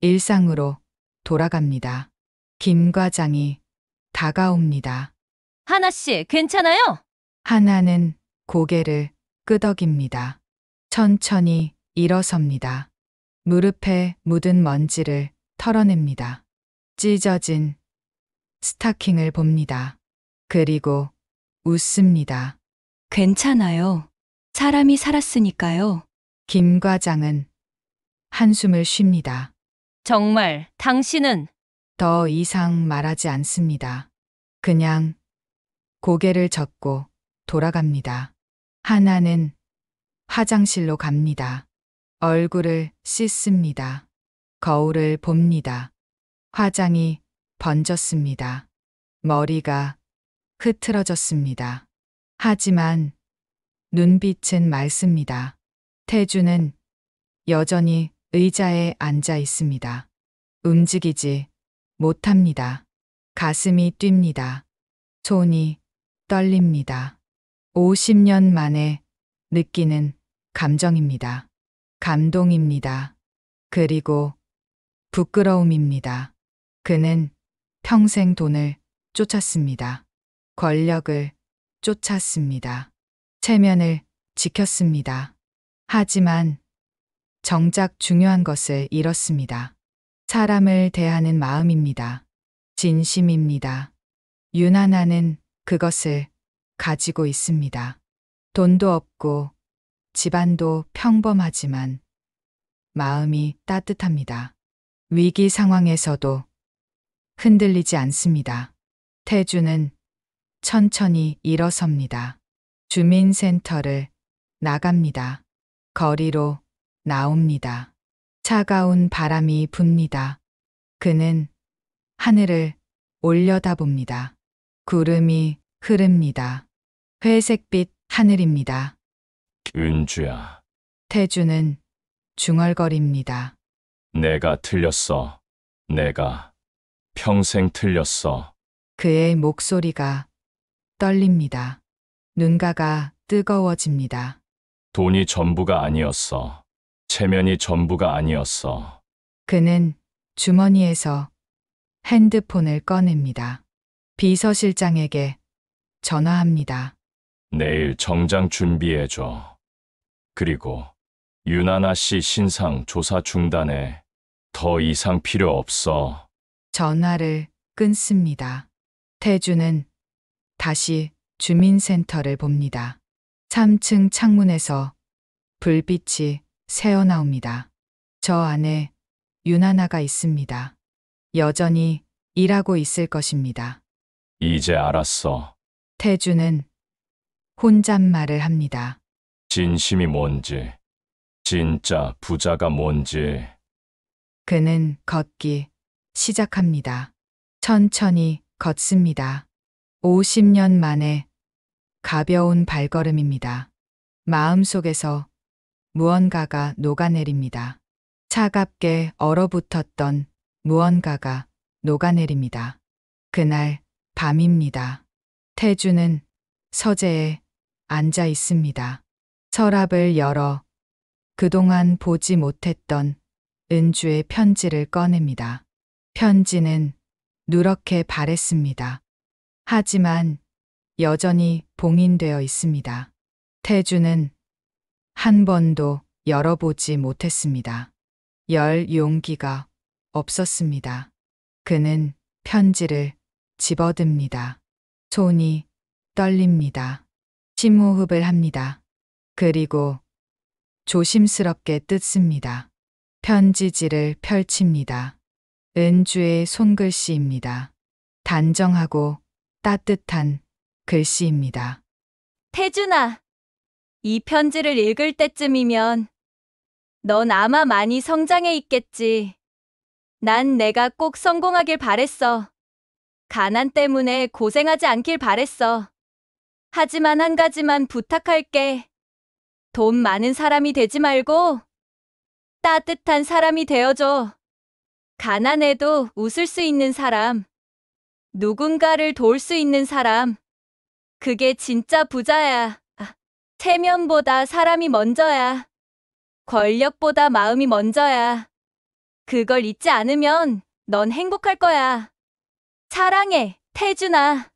일상으로 돌아갑니다. 김 과장이 다가옵니다.
하나 씨, 괜찮아요?
하나는 고개를 끄덕입니다. 천천히 일어섭니다. 무릎에 묻은 먼지를 털어냅니다. 찢어진 스타킹을 봅니다. 그리고 웃습니다.
괜찮아요. 사람이 살았으니까요.
김 과장은 한숨을 쉽니다.
정말 당신은
더 이상 말하지 않습니다. 그냥 고개를 젓고 돌아갑니다. 하나는 화장실로 갑니다. 얼굴을 씻습니다. 거울을 봅니다. 화장이 번졌습니다. 머리가 흐트러졌습니다. 하지만 눈빛은 맑습니다. 태주는 여전히 의자에 앉아 있습니다. 움직이지 못합니다. 가슴이 뜁니다. 손이 떨립니다. 50년 만에 느끼는 감정입니다. 감동입니다. 그리고 부끄러움입니다. 그는 평생 돈을 쫓았습니다. 권력을 쫓았습니다. 체면을 지켰습니다. 하지만 정작 중요한 것을 잃었습니다. 사람을 대하는 마음입니다. 진심입니다. 윤하나는 그것을 가지고 있습니다. 돈도 없고 집안도 평범하지만 마음이 따뜻합니다. 위기 상황에서도 흔들리지 않습니다. 태주는 천천히 일어섭니다. 주민센터를 나갑니다. 거리로 나옵니다. 차가운 바람이 붑니다. 그는 하늘을 올려다봅니다. 구름이 흐릅니다. 회색빛 하늘입니다.
은주야,
태주는 중얼거립니다.
내가 틀렸어. 내가 평생 틀렸어.
그의 목소리가 떨립니다. 눈가가 뜨거워집니다.
돈이 전부가 아니었어. 체면이 전부가 아니었어.
그는 주머니에서 핸드폰을 꺼냅니다. 비서실장에게 전화합니다.
내일 정장 준비해줘. 그리고 윤하나 씨 신상 조사 중단해. 더 이상 필요 없어.
전화를 끊습니다. 태주는 다시 주민센터를 봅니다. 3층 창문에서 불빛이 새어나옵니다. 저 안에 윤하나가 있습니다. 여전히 일하고 있을 것입니다.
이제 알았어.
태주는 혼잣말을 합니다.
진심이 뭔지, 진짜 부자가 뭔지.
그는 걷기 시작합니다. 천천히 걷습니다. 50년 만에 가벼운 발걸음입니다. 마음속에서 무언가가 녹아내립니다. 차갑게 얼어붙었던 무언가가 녹아내립니다. 그날 밤입니다. 태주는 서재에 앉아 있습니다. 서랍을 열어 그동안 보지 못했던 은주의 편지를 꺼냅니다. 편지는 누렇게 바랬습니다. 하지만 여전히 봉인되어 있습니다. 태주는 한 번도 열어보지 못했습니다. 열 용기가 없었습니다. 그는 편지를 집어듭니다. 손이 떨립니다. 심호흡을 합니다. 그리고 조심스럽게 뜯습니다. 편지지를 펼칩니다. 은주의 손글씨입니다. 단정하고 따뜻한 글씨입니다.
태준아, 이 편지를 읽을 때쯤이면 넌 아마 많이 성장해 있겠지. 난 내가 꼭 성공하길 바랬어. 가난 때문에 고생하지 않길 바랬어. 하지만 한 가지만 부탁할게. 돈 많은 사람이 되지 말고 따뜻한 사람이 되어줘. 가난해도 웃을 수 있는 사람. 누군가를 도울 수 있는 사람. 그게 진짜 부자야. 체면보다 사람이 먼저야. 권력보다 마음이 먼저야. 그걸 잊지 않으면 넌 행복할 거야. 사랑해, 태준아.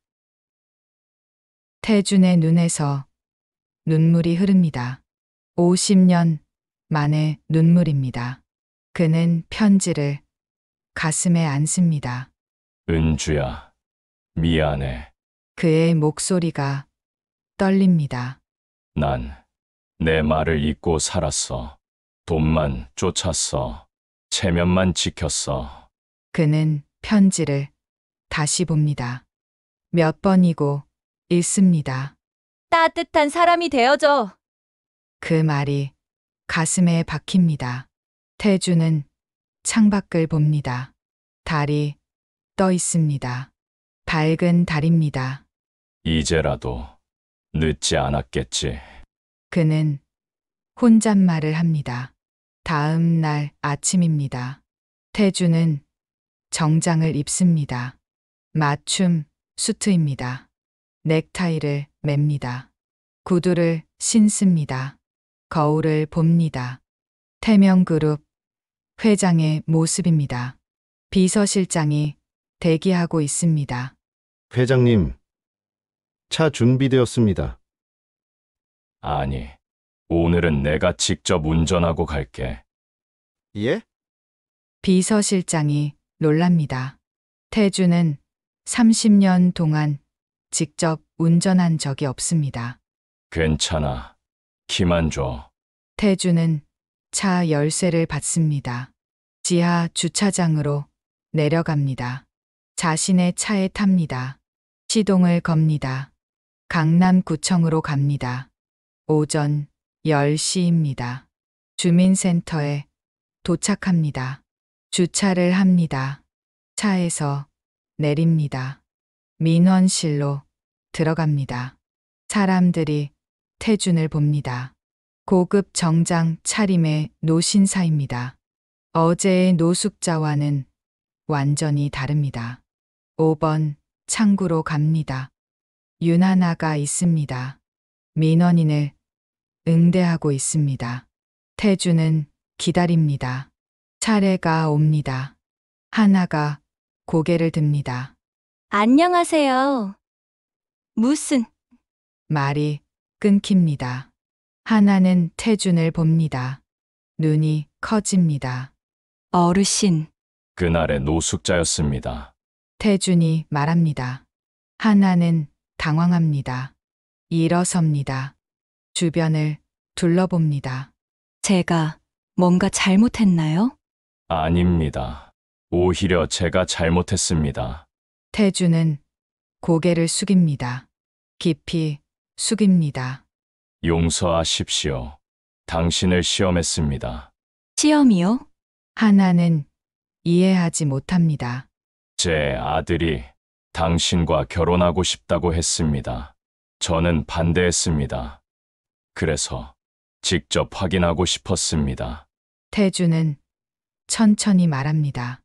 태준의 눈에서 눈물이 흐릅니다. 50년 만의 눈물입니다. 그는 편지를 가슴에 안습니다.
은주야, 미안해.
그의 목소리가 떨립니다.
난 내 말을 잊고 살았어. 돈만 쫓았어. 체면만 지켰어.
그는 편지를 다시 봅니다. 몇 번이고 읽습니다.
따뜻한 사람이 되어줘.
그 말이 가슴에 박힙니다. 태주는 창밖을 봅니다. 달이 떠 있습니다. 밝은 달입니다.
이제라도 늦지 않았겠지.
그는 혼잣말을 합니다. 다음 날 아침입니다. 태주는 정장을 입습니다. 맞춤 수트입니다. 넥타이를 맵니다. 구두를 신습니다. 거울을 봅니다. 태명그룹 회장의 모습입니다. 비서실장이 대기하고 있습니다.
회장님, 차 준비되었습니다.
아니, 오늘은 내가 직접 운전하고 갈게.
예?
비서실장이 놀랍니다. 태주는 30년 동안 직접 운전한 적이 없습니다.
괜찮아. 키만 줘.
태주는 차 열쇠를 받습니다. 지하 주차장으로 내려갑니다. 자신의 차에 탑니다. 시동을 겁니다. 강남구청으로 갑니다. 오전 10시입니다. 주민센터에 도착합니다. 주차를 합니다. 차에서 내립니다. 민원실로 들어갑니다. 사람들이 태준을 봅니다. 고급 정장 차림의 노신사입니다. 어제의 노숙자와는 완전히 다릅니다. 5번 창구로 갑니다. 윤하나가 있습니다. 민원인을 응대하고 있습니다. 태주는 기다립니다. 차례가 옵니다. 하나가 고개를 듭니다.
안녕하세요. 무슨
말이 끊깁니다. 하나는 태준을 봅니다. 눈이 커집니다.
어르신.
그날의 노숙자였습니다.
태준이 말합니다. 하나는 당황합니다. 일어섭니다. 주변을 둘러봅니다.
제가 뭔가 잘못했나요?
아닙니다. 오히려 제가 잘못했습니다.
태준은 고개를 숙입니다. 깊이 숙입니다.
용서하십시오. 당신을 시험했습니다.
시험이요?
하나는 이해하지 못합니다.
제 아들이 당신과 결혼하고 싶다고 했습니다. 저는 반대했습니다. 그래서 직접 확인하고 싶었습니다.
태주는 천천히 말합니다.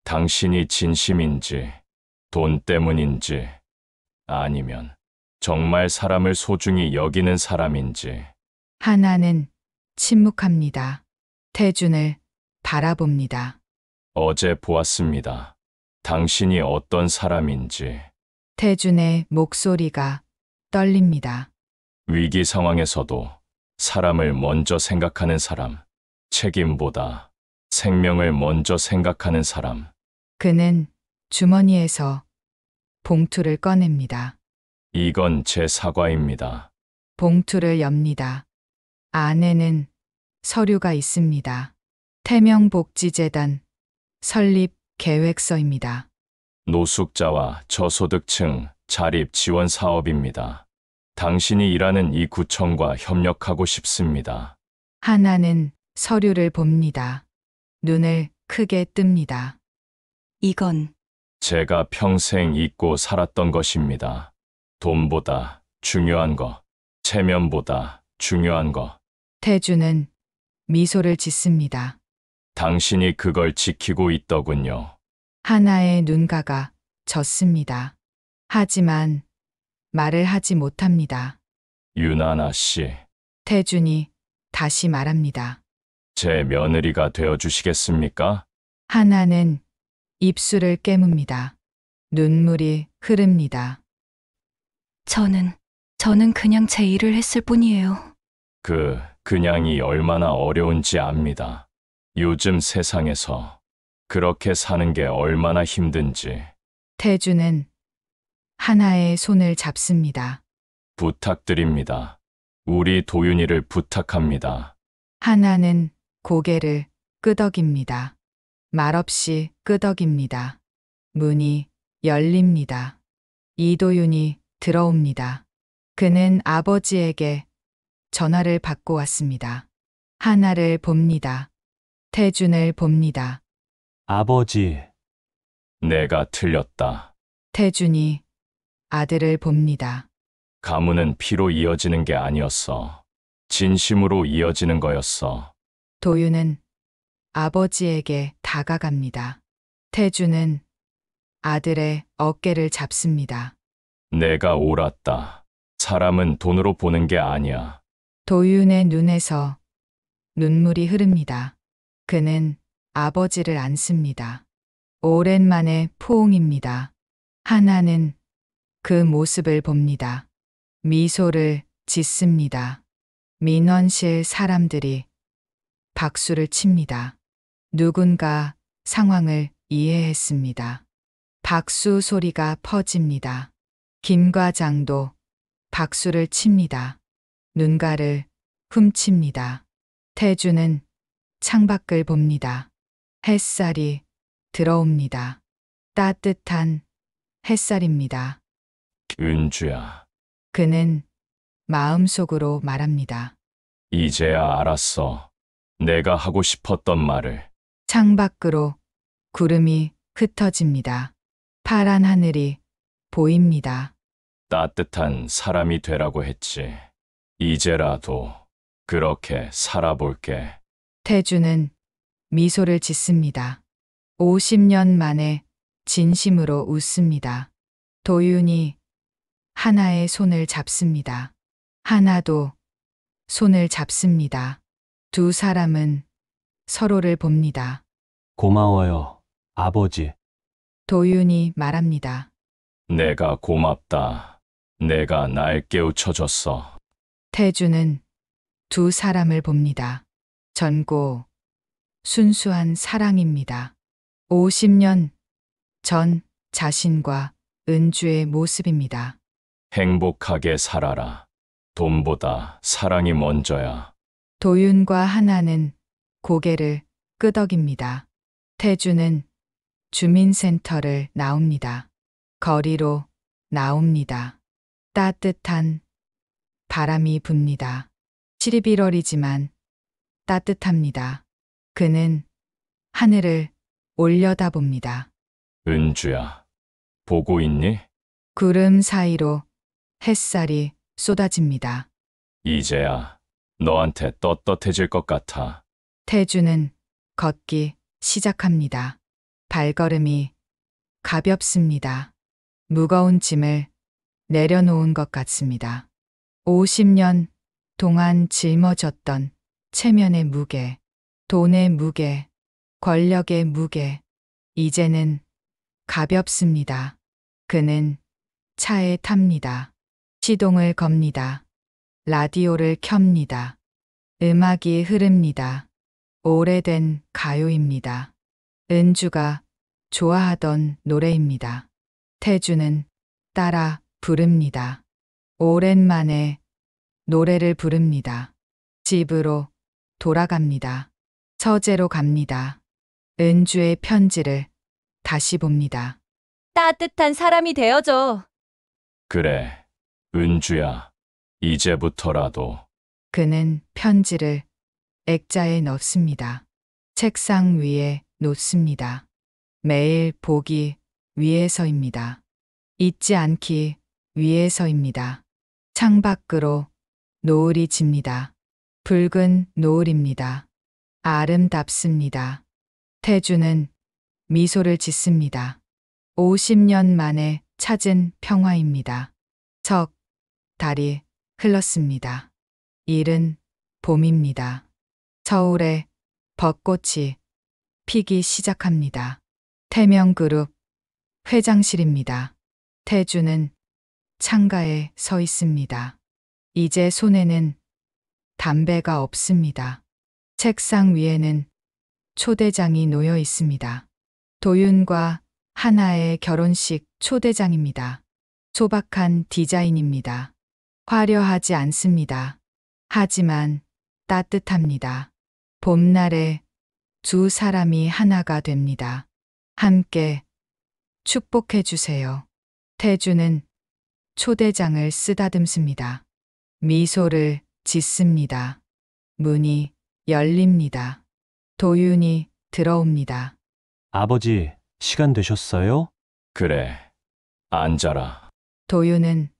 당신이 진심인지, 돈 때문인지, 아니면 정말 사람을 소중히 여기는 사람인지.
하나는 침묵합니다. 태준을 바라봅니다.
어제 보았습니다. 당신이 어떤 사람인지.
태준의 목소리가 떨립니다.
위기 상황에서도 사람을 먼저 생각하는 사람, 책임보다 생명을 먼저 생각하는 사람.
그는 주머니에서 봉투를 꺼냅니다.
이건 제 사과입니다.
봉투를 엽니다. 안에는 서류가 있습니다. 태명복지재단 설립 계획서입니다.
노숙자와 저소득층 자립 지원 사업입니다. 당신이 일하는 이 구청과 협력하고 싶습니다.
하나는 서류를 봅니다. 눈을 크게 뜹니다.
이건
제가 평생 잊고 살았던 것입니다. 돈보다 중요한 거, 체면보다 중요한 거.
태주는 미소를 짓습니다.
당신이 그걸 지키고 있더군요.
하나의 눈가가 졌습니다. 하지만 말을 하지 못합니다.
유나나 씨,
태준이 다시 말합니다.
제 며느리가 되어 주시겠습니까?
하나는 입술을 깨뭅니다. 눈물이 흐릅니다.
저는 그냥 제 일을 했을 뿐이에요.
그냥이 얼마나 어려운지 압니다. 요즘 세상에서 그렇게 사는 게 얼마나 힘든지.
태준은 하나의 손을 잡습니다.
부탁드립니다. 우리 도윤이를 부탁합니다.
하나는 고개를 끄덕입니다. 말없이 끄덕입니다. 문이 열립니다. 이도윤이 들어옵니다. 그는 아버지에게 전화를 받고 왔습니다. 하나를 봅니다. 태준을 봅니다.
아버지,
내가 틀렸다.
태준이 아들을 봅니다.
가문은 피로 이어지는 게 아니었어. 진심으로 이어지는 거였어.
도윤은 아버지에게 다가갑니다. 태준은 아들의 어깨를 잡습니다.
내가 옳았다. 사람은 돈으로 보는 게 아니야.
도윤의 눈에서 눈물이 흐릅니다. 그는 아버지를 안습니다. 오랜만에 포옹입니다. 하나는 그 모습을 봅니다. 미소를 짓습니다. 민원실 사람들이 박수를 칩니다. 누군가 상황을 이해했습니다. 박수 소리가 퍼집니다. 김 과장도 박수를 칩니다. 눈가를 훔칩니다. 태준은 창밖을 봅니다. 햇살이 들어옵니다. 따뜻한 햇살입니다.
은주야,
그는 마음속으로 말합니다.
이제야 알았어. 내가 하고 싶었던 말을.
창밖으로 구름이 흩어집니다. 파란 하늘이 보입니다.
따뜻한 사람이 되라고 했지. 이제라도 그렇게 살아볼게.
태준은 미소를 짓습니다. 50년 만에 진심으로 웃습니다. 도윤이 하나의 손을 잡습니다. 하나도 손을 잡습니다. 두 사람은 서로를 봅니다.
고마워요, 아버지.
도윤이 말합니다.
내가 고맙다. 내가 날 깨우쳐줬어.
태준은 두 사람을 봅니다. 전고 순수한 사랑입니다. 50년 전 자신과 은주의 모습입니다.
행복하게 살아라. 돈보다 사랑이 먼저야.
도윤과 하나는 고개를 끄덕입니다. 태준은 주민센터를 나옵니다. 거리로 나옵니다. 따뜻한 바람이 붑니다. 11월이지만 따뜻합니다. 그는 하늘을 올려다봅니다.
은주야, 보고 있니?
구름 사이로 햇살이 쏟아집니다.
이제야 너한테 떳떳해질 것 같아.
태준은 걷기 시작합니다. 발걸음이 가볍습니다. 무거운 짐을 내려놓은 것 같습니다. 50년 동안 짊어졌던 체면의 무게, 돈의 무게, 권력의 무게, 이제는 가볍습니다. 그는 차에 탑니다. 시동을 겁니다. 라디오를 켭니다. 음악이 흐릅니다. 오래된 가요입니다. 은주가 좋아하던 노래입니다. 태준은 따라 부릅니다. 오랜만에 노래를 부릅니다. 집으로 돌아갑니다. 서재로 갑니다. 은주의 편지를 다시 봅니다.
따뜻한 사람이 되어줘.
그래, 은주야. 이제부터라도.
그는 편지를 액자에 넣습니다. 책상 위에 놓습니다. 매일 보기 위해서입니다. 잊지 않기 위해서입니다. 창밖으로 노을이 집니다. 붉은 노을입니다. 아름답습니다. 태주는 미소를 짓습니다. 50년 만에 찾은 평화입니다. 석 달이 흘렀습니다. 이른 봄입니다. 서울에 벚꽃이 피기 시작합니다. 태명그룹 회장실입니다. 태주는 창가에 서 있습니다. 이제 손에는 담배가 없습니다. 책상 위에는 초대장이 놓여 있습니다. 도윤과 하나의 결혼식 초대장입니다. 소박한 디자인입니다. 화려하지 않습니다. 하지만 따뜻합니다. 봄날에 두 사람이 하나가 됩니다. 함께 축복해 주세요. 태주는 초대장을 쓰다듬습니다. 미소를 짓습니다. 문이 열립니다. 도윤이 들어옵니다.
아버지, 시간 되셨어요?
그래. 앉아라.
도윤은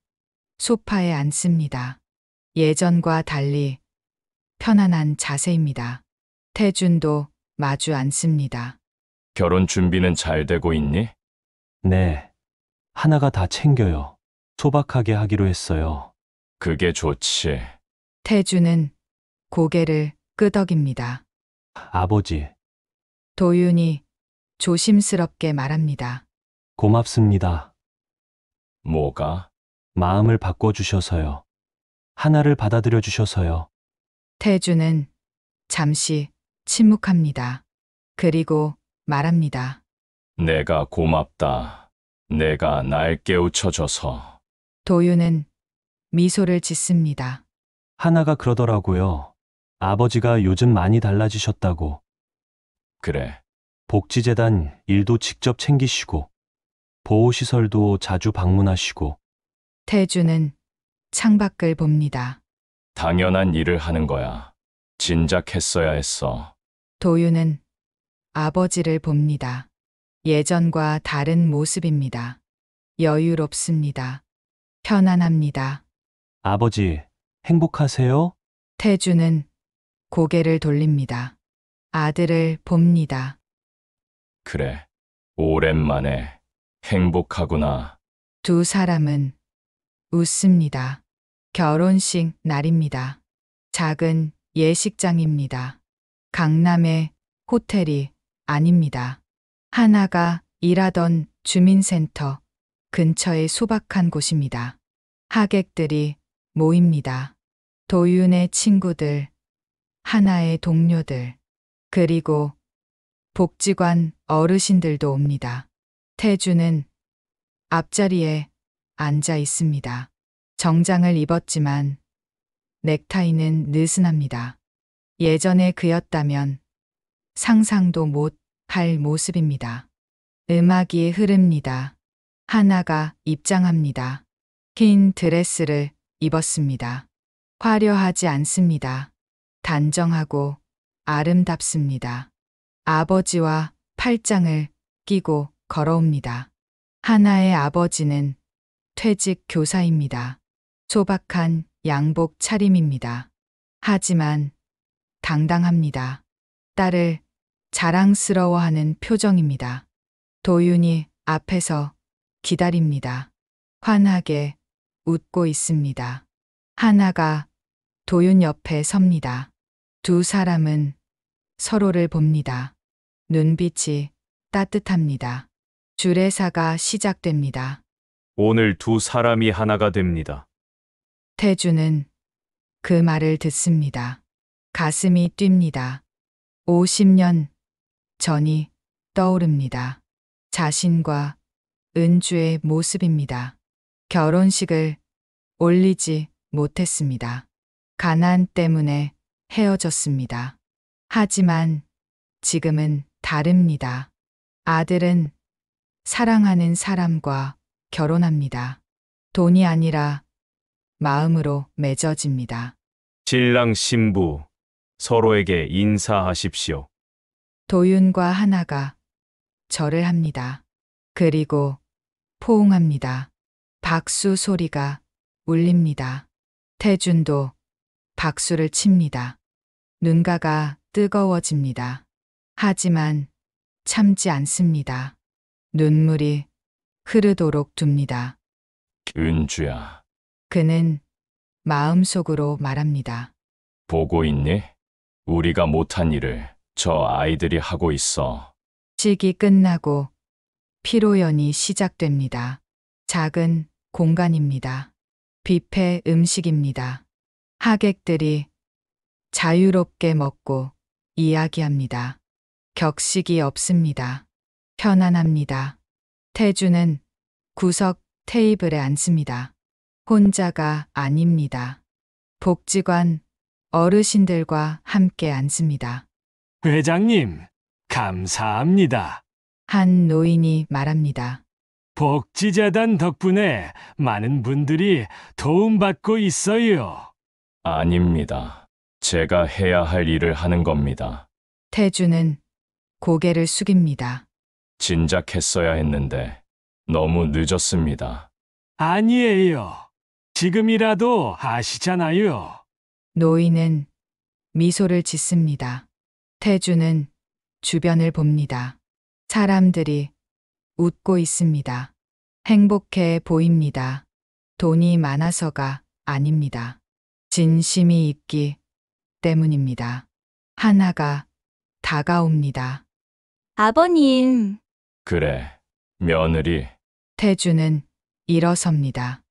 소파에 앉습니다. 예전과 달리 편안한 자세입니다. 태준도 마주 앉습니다.
결혼 준비는 잘 되고 있니?
네. 하나가 다 챙겨요. 소박하게 하기로 했어요.
그게 좋지.
태준은 고개를 끄덕입니다.
아버지,
도윤이 조심스럽게 말합니다.
고맙습니다.
뭐가?
마음을 바꿔주셔서요. 하나를 받아들여 주셔서요.
태준은 잠시 침묵합니다. 그리고 말합니다.
내가 고맙다. 내가 날 깨우쳐줘서.
도윤은 미소를 짓습니다.
하나가 그러더라고요. 아버지가 요즘 많이 달라지셨다고.
그래.
복지재단 일도 직접 챙기시고, 보호시설도 자주 방문하시고.
태준은 창밖을 봅니다.
당연한 일을 하는 거야. 진작 했어야 했어.
도윤은 아버지를 봅니다. 예전과 다른 모습입니다. 여유롭습니다. 편안합니다.
아버지, 행복하세요?
태준은 고개를 돌립니다. 아들을 봅니다.
그래. 오랜만에 행복하구나.
두 사람은 웃습니다. 결혼식 날입니다. 작은 예식장입니다. 강남의 호텔이 아닙니다. 하나가 일하던 주민센터 근처의 소박한 곳입니다. 하객들이 모입니다. 도윤의 친구들, 하나의 동료들, 그리고 복지관 어르신들도 옵니다. 태주는 앞자리에 앉아 있습니다. 정장을 입었지만 넥타이는 느슨합니다. 예전에 그였다면 상상도 못 할 모습입니다. 음악이 흐릅니다. 하나가 입장합니다. 흰 드레스를 입었습니다. 화려하지 않습니다. 단정하고 아름답습니다. 아버지와 팔짱을 끼고 걸어옵니다. 하나의 아버지는 퇴직 교사입니다. 소박한 양복 차림입니다. 하지만 당당합니다. 딸을 자랑스러워하는 표정입니다. 도윤이 앞에서 기다립니다. 환하게 웃고 있습니다. 하나가 도윤 옆에 섭니다. 두 사람은 서로를 봅니다. 눈빛이 따뜻합니다. 주례사가 시작됩니다.
오늘 두 사람이 하나가 됩니다.
태주는 그 말을 듣습니다. 가슴이 뜁니다. 50년 전이 떠오릅니다. 자신과 은주의 모습입니다. 결혼식을 올리지 못했습니다. 가난 때문에 헤어졌습니다. 하지만 지금은 다릅니다. 아들은 사랑하는 사람과 결혼합니다. 돈이 아니라 마음으로 맺어집니다.
신랑 신부 서로에게 인사하십시오.
도윤과 하나가 절을 합니다. 그리고 포옹합니다. 박수 소리가 울립니다. 태준도 박수를 칩니다. 눈가가 뜨거워집니다. 하지만 참지 않습니다. 눈물이 흐르도록 둡니다.
은주야,
그는 마음속으로 말합니다.
보고 있니? 우리가 못한 일을 저 아이들이 하고 있어.
식이 끝나고 피로연이 시작됩니다. 작은 공간입니다. 뷔페 음식입니다. 하객들이 자유롭게 먹고 이야기합니다. 격식이 없습니다. 편안합니다. 태주는 구석 테이블에 앉습니다. 혼자가 아닙니다. 복지관 어르신들과 함께 앉습니다.
회장님, 감사합니다.
한 노인이 말합니다.
복지재단 덕분에 많은 분들이 도움받고 있어요.
아닙니다. 제가 해야 할 일을 하는 겁니다.
태주는 고개를 숙입니다.
진작 했어야 했는데 너무 늦었습니다.
아니에요. 지금이라도 아시잖아요.
노인은 미소를 짓습니다. 태주는 주변을 봅니다. 사람들이 웃고 있습니다. 행복해 보입니다. 돈이 많아서가 아닙니다. 진심이 있기 때문입니다. 하나가 다가옵니다.
아버님,
그래, 며느리,
태주는 일어섭니다.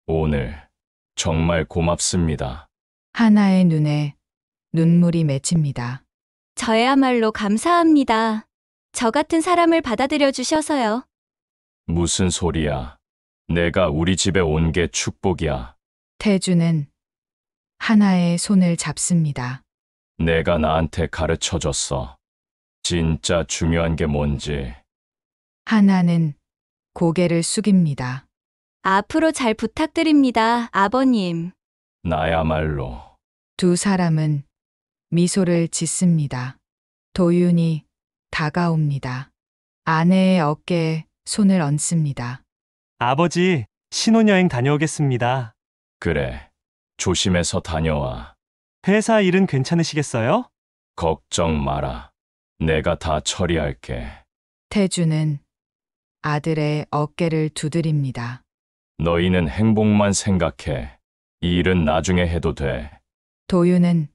오늘 정말 고맙습니다.
하나의 눈에 눈물이 맺힙니다.
저야말로 감사합니다. 저 같은 사람을 받아들여 주셔서요.
무슨 소리야? 내가 우리 집에 온 게 축복이야.
태주는 하나의 손을 잡습니다.
내가 나한테 가르쳐 줬어. 진짜 중요한 게 뭔지.
하나는 고개를 숙입니다.
앞으로 잘 부탁드립니다, 아버님.
나야말로.
두 사람은 미소를 짓습니다. 도윤이 다가옵니다. 아내의 어깨에 손을 얹습니다.
아버지, 신혼여행 다녀오겠습니다.
그래, 조심해서 다녀와.
회사 일은 괜찮으시겠어요?
걱정 마라. 내가 다 처리할게.
태주는 아들의 어깨를 두드립니다.
너희는 행복만 생각해. 이 일은 나중에 해도 돼.
도윤은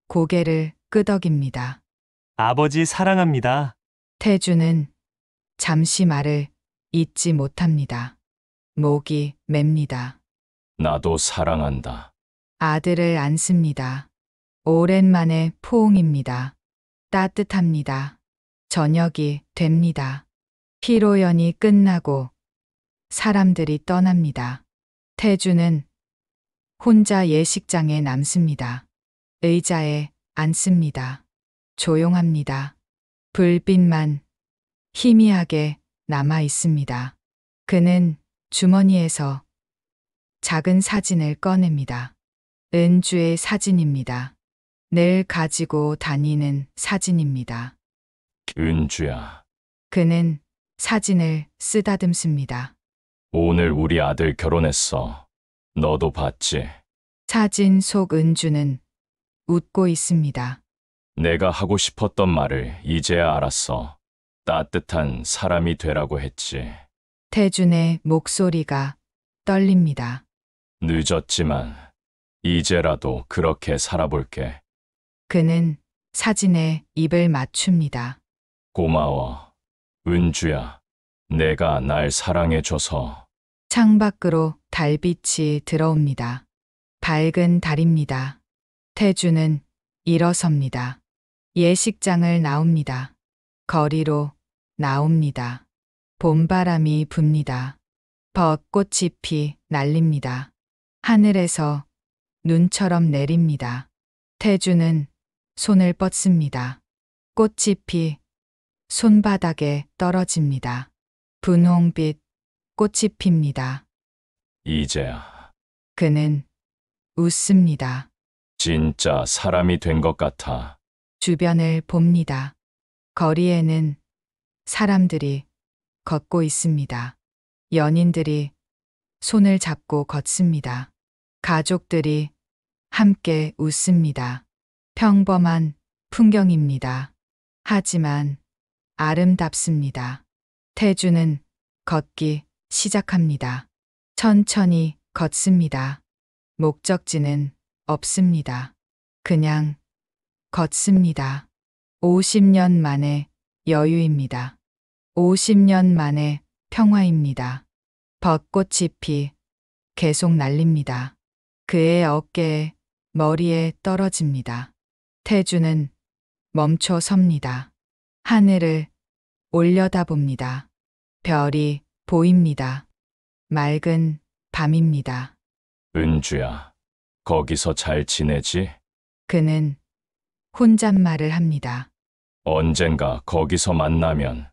고개를 끄덕입니다.
아버지 사랑합니다.
태주는 잠시 말을 잇지 못합니다. 목이 맵니다.
나도 사랑한다.
아들을 안습니다. 오랜만에 포옹입니다. 따뜻합니다. 저녁이 됩니다. 피로연이 끝나고 사람들이 떠납니다. 태주는 혼자 예식장에 남습니다. 의자에 앉습니다. 조용합니다. 불빛만 희미하게 남아 있습니다. 그는 주머니에서 작은 사진을 꺼냅니다. 은주의 사진입니다. 늘 가지고 다니는 사진입니다.
은주야,
그는 사진을 쓰다듬습니다.
오늘 우리 아들 결혼했어. 너도 봤지?
사진 속 은주는 웃고 있습니다.
내가 하고 싶었던 말을 이제야 알았어. 따뜻한 사람이 되라고 했지.
태준의 목소리가 떨립니다.
늦었지만 이제라도 그렇게 살아볼게.
그는 사진에 입을 맞춥니다.
고마워. 은주야, 내가 날 사랑해줘서.
창밖으로 달빛이 들어옵니다. 밝은 달입니다. 태주는 일어섭니다. 예식장을 나옵니다. 거리로 나옵니다. 봄바람이 붑니다. 벚꽃잎이 날립니다. 하늘에서 눈처럼 내립니다. 태주는 손을 뻗습니다. 꽃잎이 손바닥에 떨어집니다. 분홍빛 꽃이 핍니다.
이제야
그는 웃습니다.
진짜 사람이 된 것 같아.
주변을 봅니다. 거리에는 사람들이 걷고 있습니다. 연인들이 손을 잡고 걷습니다. 가족들이 함께 웃습니다. 평범한 풍경입니다. 하지만 아름답습니다. 태주는 걷기 시작합니다. 천천히 걷습니다. 목적지는 없습니다. 그냥 걷습니다. 50년 만에 여유입니다. 50년 만에 평화입니다. 벚꽃잎이 계속 날립니다. 그의 어깨에 머리에 떨어집니다. 태주는 멈춰 섭니다. 하늘을 올려다봅니다. 별이 보입니다. 맑은 밤입니다.
은주야, 거기서 잘 지내지?
그는 혼잣말을 합니다.
언젠가 거기서 만나면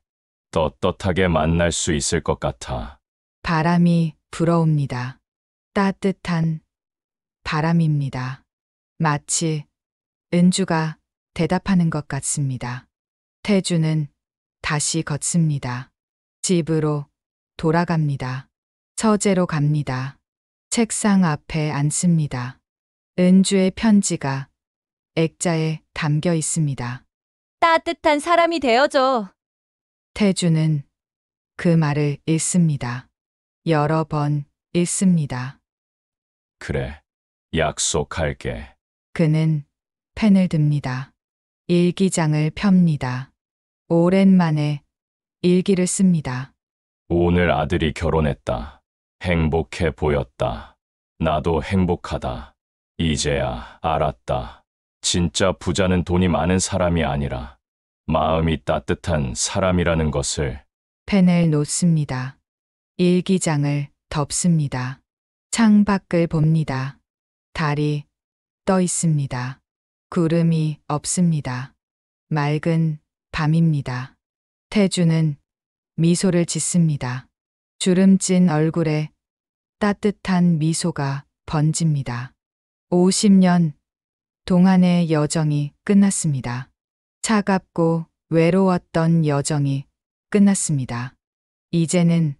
떳떳하게 만날 수 있을 것 같아.
바람이 불어옵니다. 따뜻한 바람입니다. 마치 은주가 대답하는 것 같습니다. 태주는 다시 걷습니다. 집으로 돌아갑니다. 서재로 갑니다. 책상 앞에 앉습니다. 은주의 편지가 액자에 담겨 있습니다.
따뜻한 사람이 되어줘.
태주는 그 말을 읽습니다. 여러 번 읽습니다.
그래, 약속할게.
그는 펜을 듭니다. 일기장을 펴니다. 오랜만에 일기를 씁니다.
오늘 아들이 결혼했다. 행복해 보였다. 나도 행복하다. 이제야 알았다. 진짜 부자는 돈이 많은 사람이 아니라 마음이 따뜻한 사람이라는 것을.
펜을 놓습니다. 일기장을 덮습니다. 창밖을 봅니다. 달이 떠 있습니다. 구름이 없습니다. 맑은 밤입니다. 태주는 미소를 짓습니다. 주름진 얼굴에 따뜻한 미소가 번집니다. 50년 동안의 여정이 끝났습니다. 차갑고 외로웠던 여정이 끝났습니다. 이제는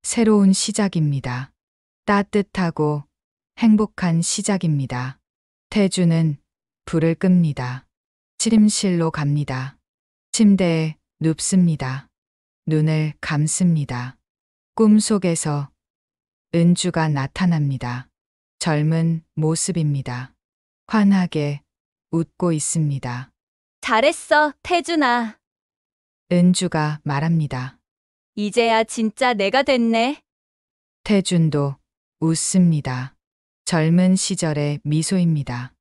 새로운 시작입니다. 따뜻하고 행복한 시작입니다. 태주는 불을 끕니다. 침실로 갑니다. 침대에 눕습니다. 눈을 감습니다. 꿈속에서 은주가 나타납니다. 젊은 모습입니다. 환하게 웃고 있습니다.
잘했어, 태준아.
은주가 말합니다.
이제야 진짜 내가 됐네.
태준도 웃습니다. 젊은 시절의 미소입니다.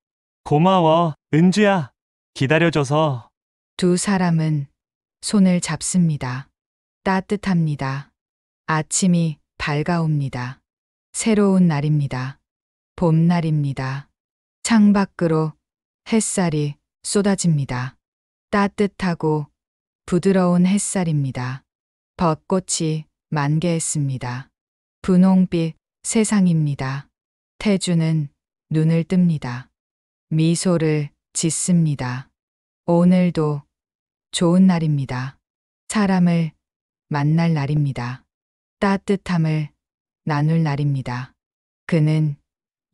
고마워, 은주야. 기다려줘서.
두 사람은 손을 잡습니다. 따뜻합니다. 아침이 밝아옵니다. 새로운 날입니다. 봄날입니다. 창밖으로 햇살이 쏟아집니다. 따뜻하고 부드러운 햇살입니다. 벚꽃이 만개했습니다. 분홍빛 세상입니다. 태주는 눈을 뜹니다. 미소를 짓습니다. 오늘도 좋은 날입니다. 사람을 만날 날입니다. 따뜻함을 나눌 날입니다. 그는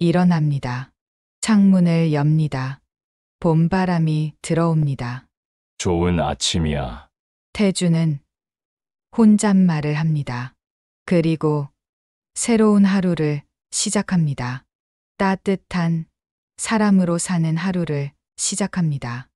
일어납니다. 창문을 엽니다. 봄바람이 들어옵니다.
좋은 아침이야.
태주는 혼잣말을 합니다. 그리고 새로운 하루를 시작합니다. 따뜻한 사람으로 사는 하루를 시작합니다.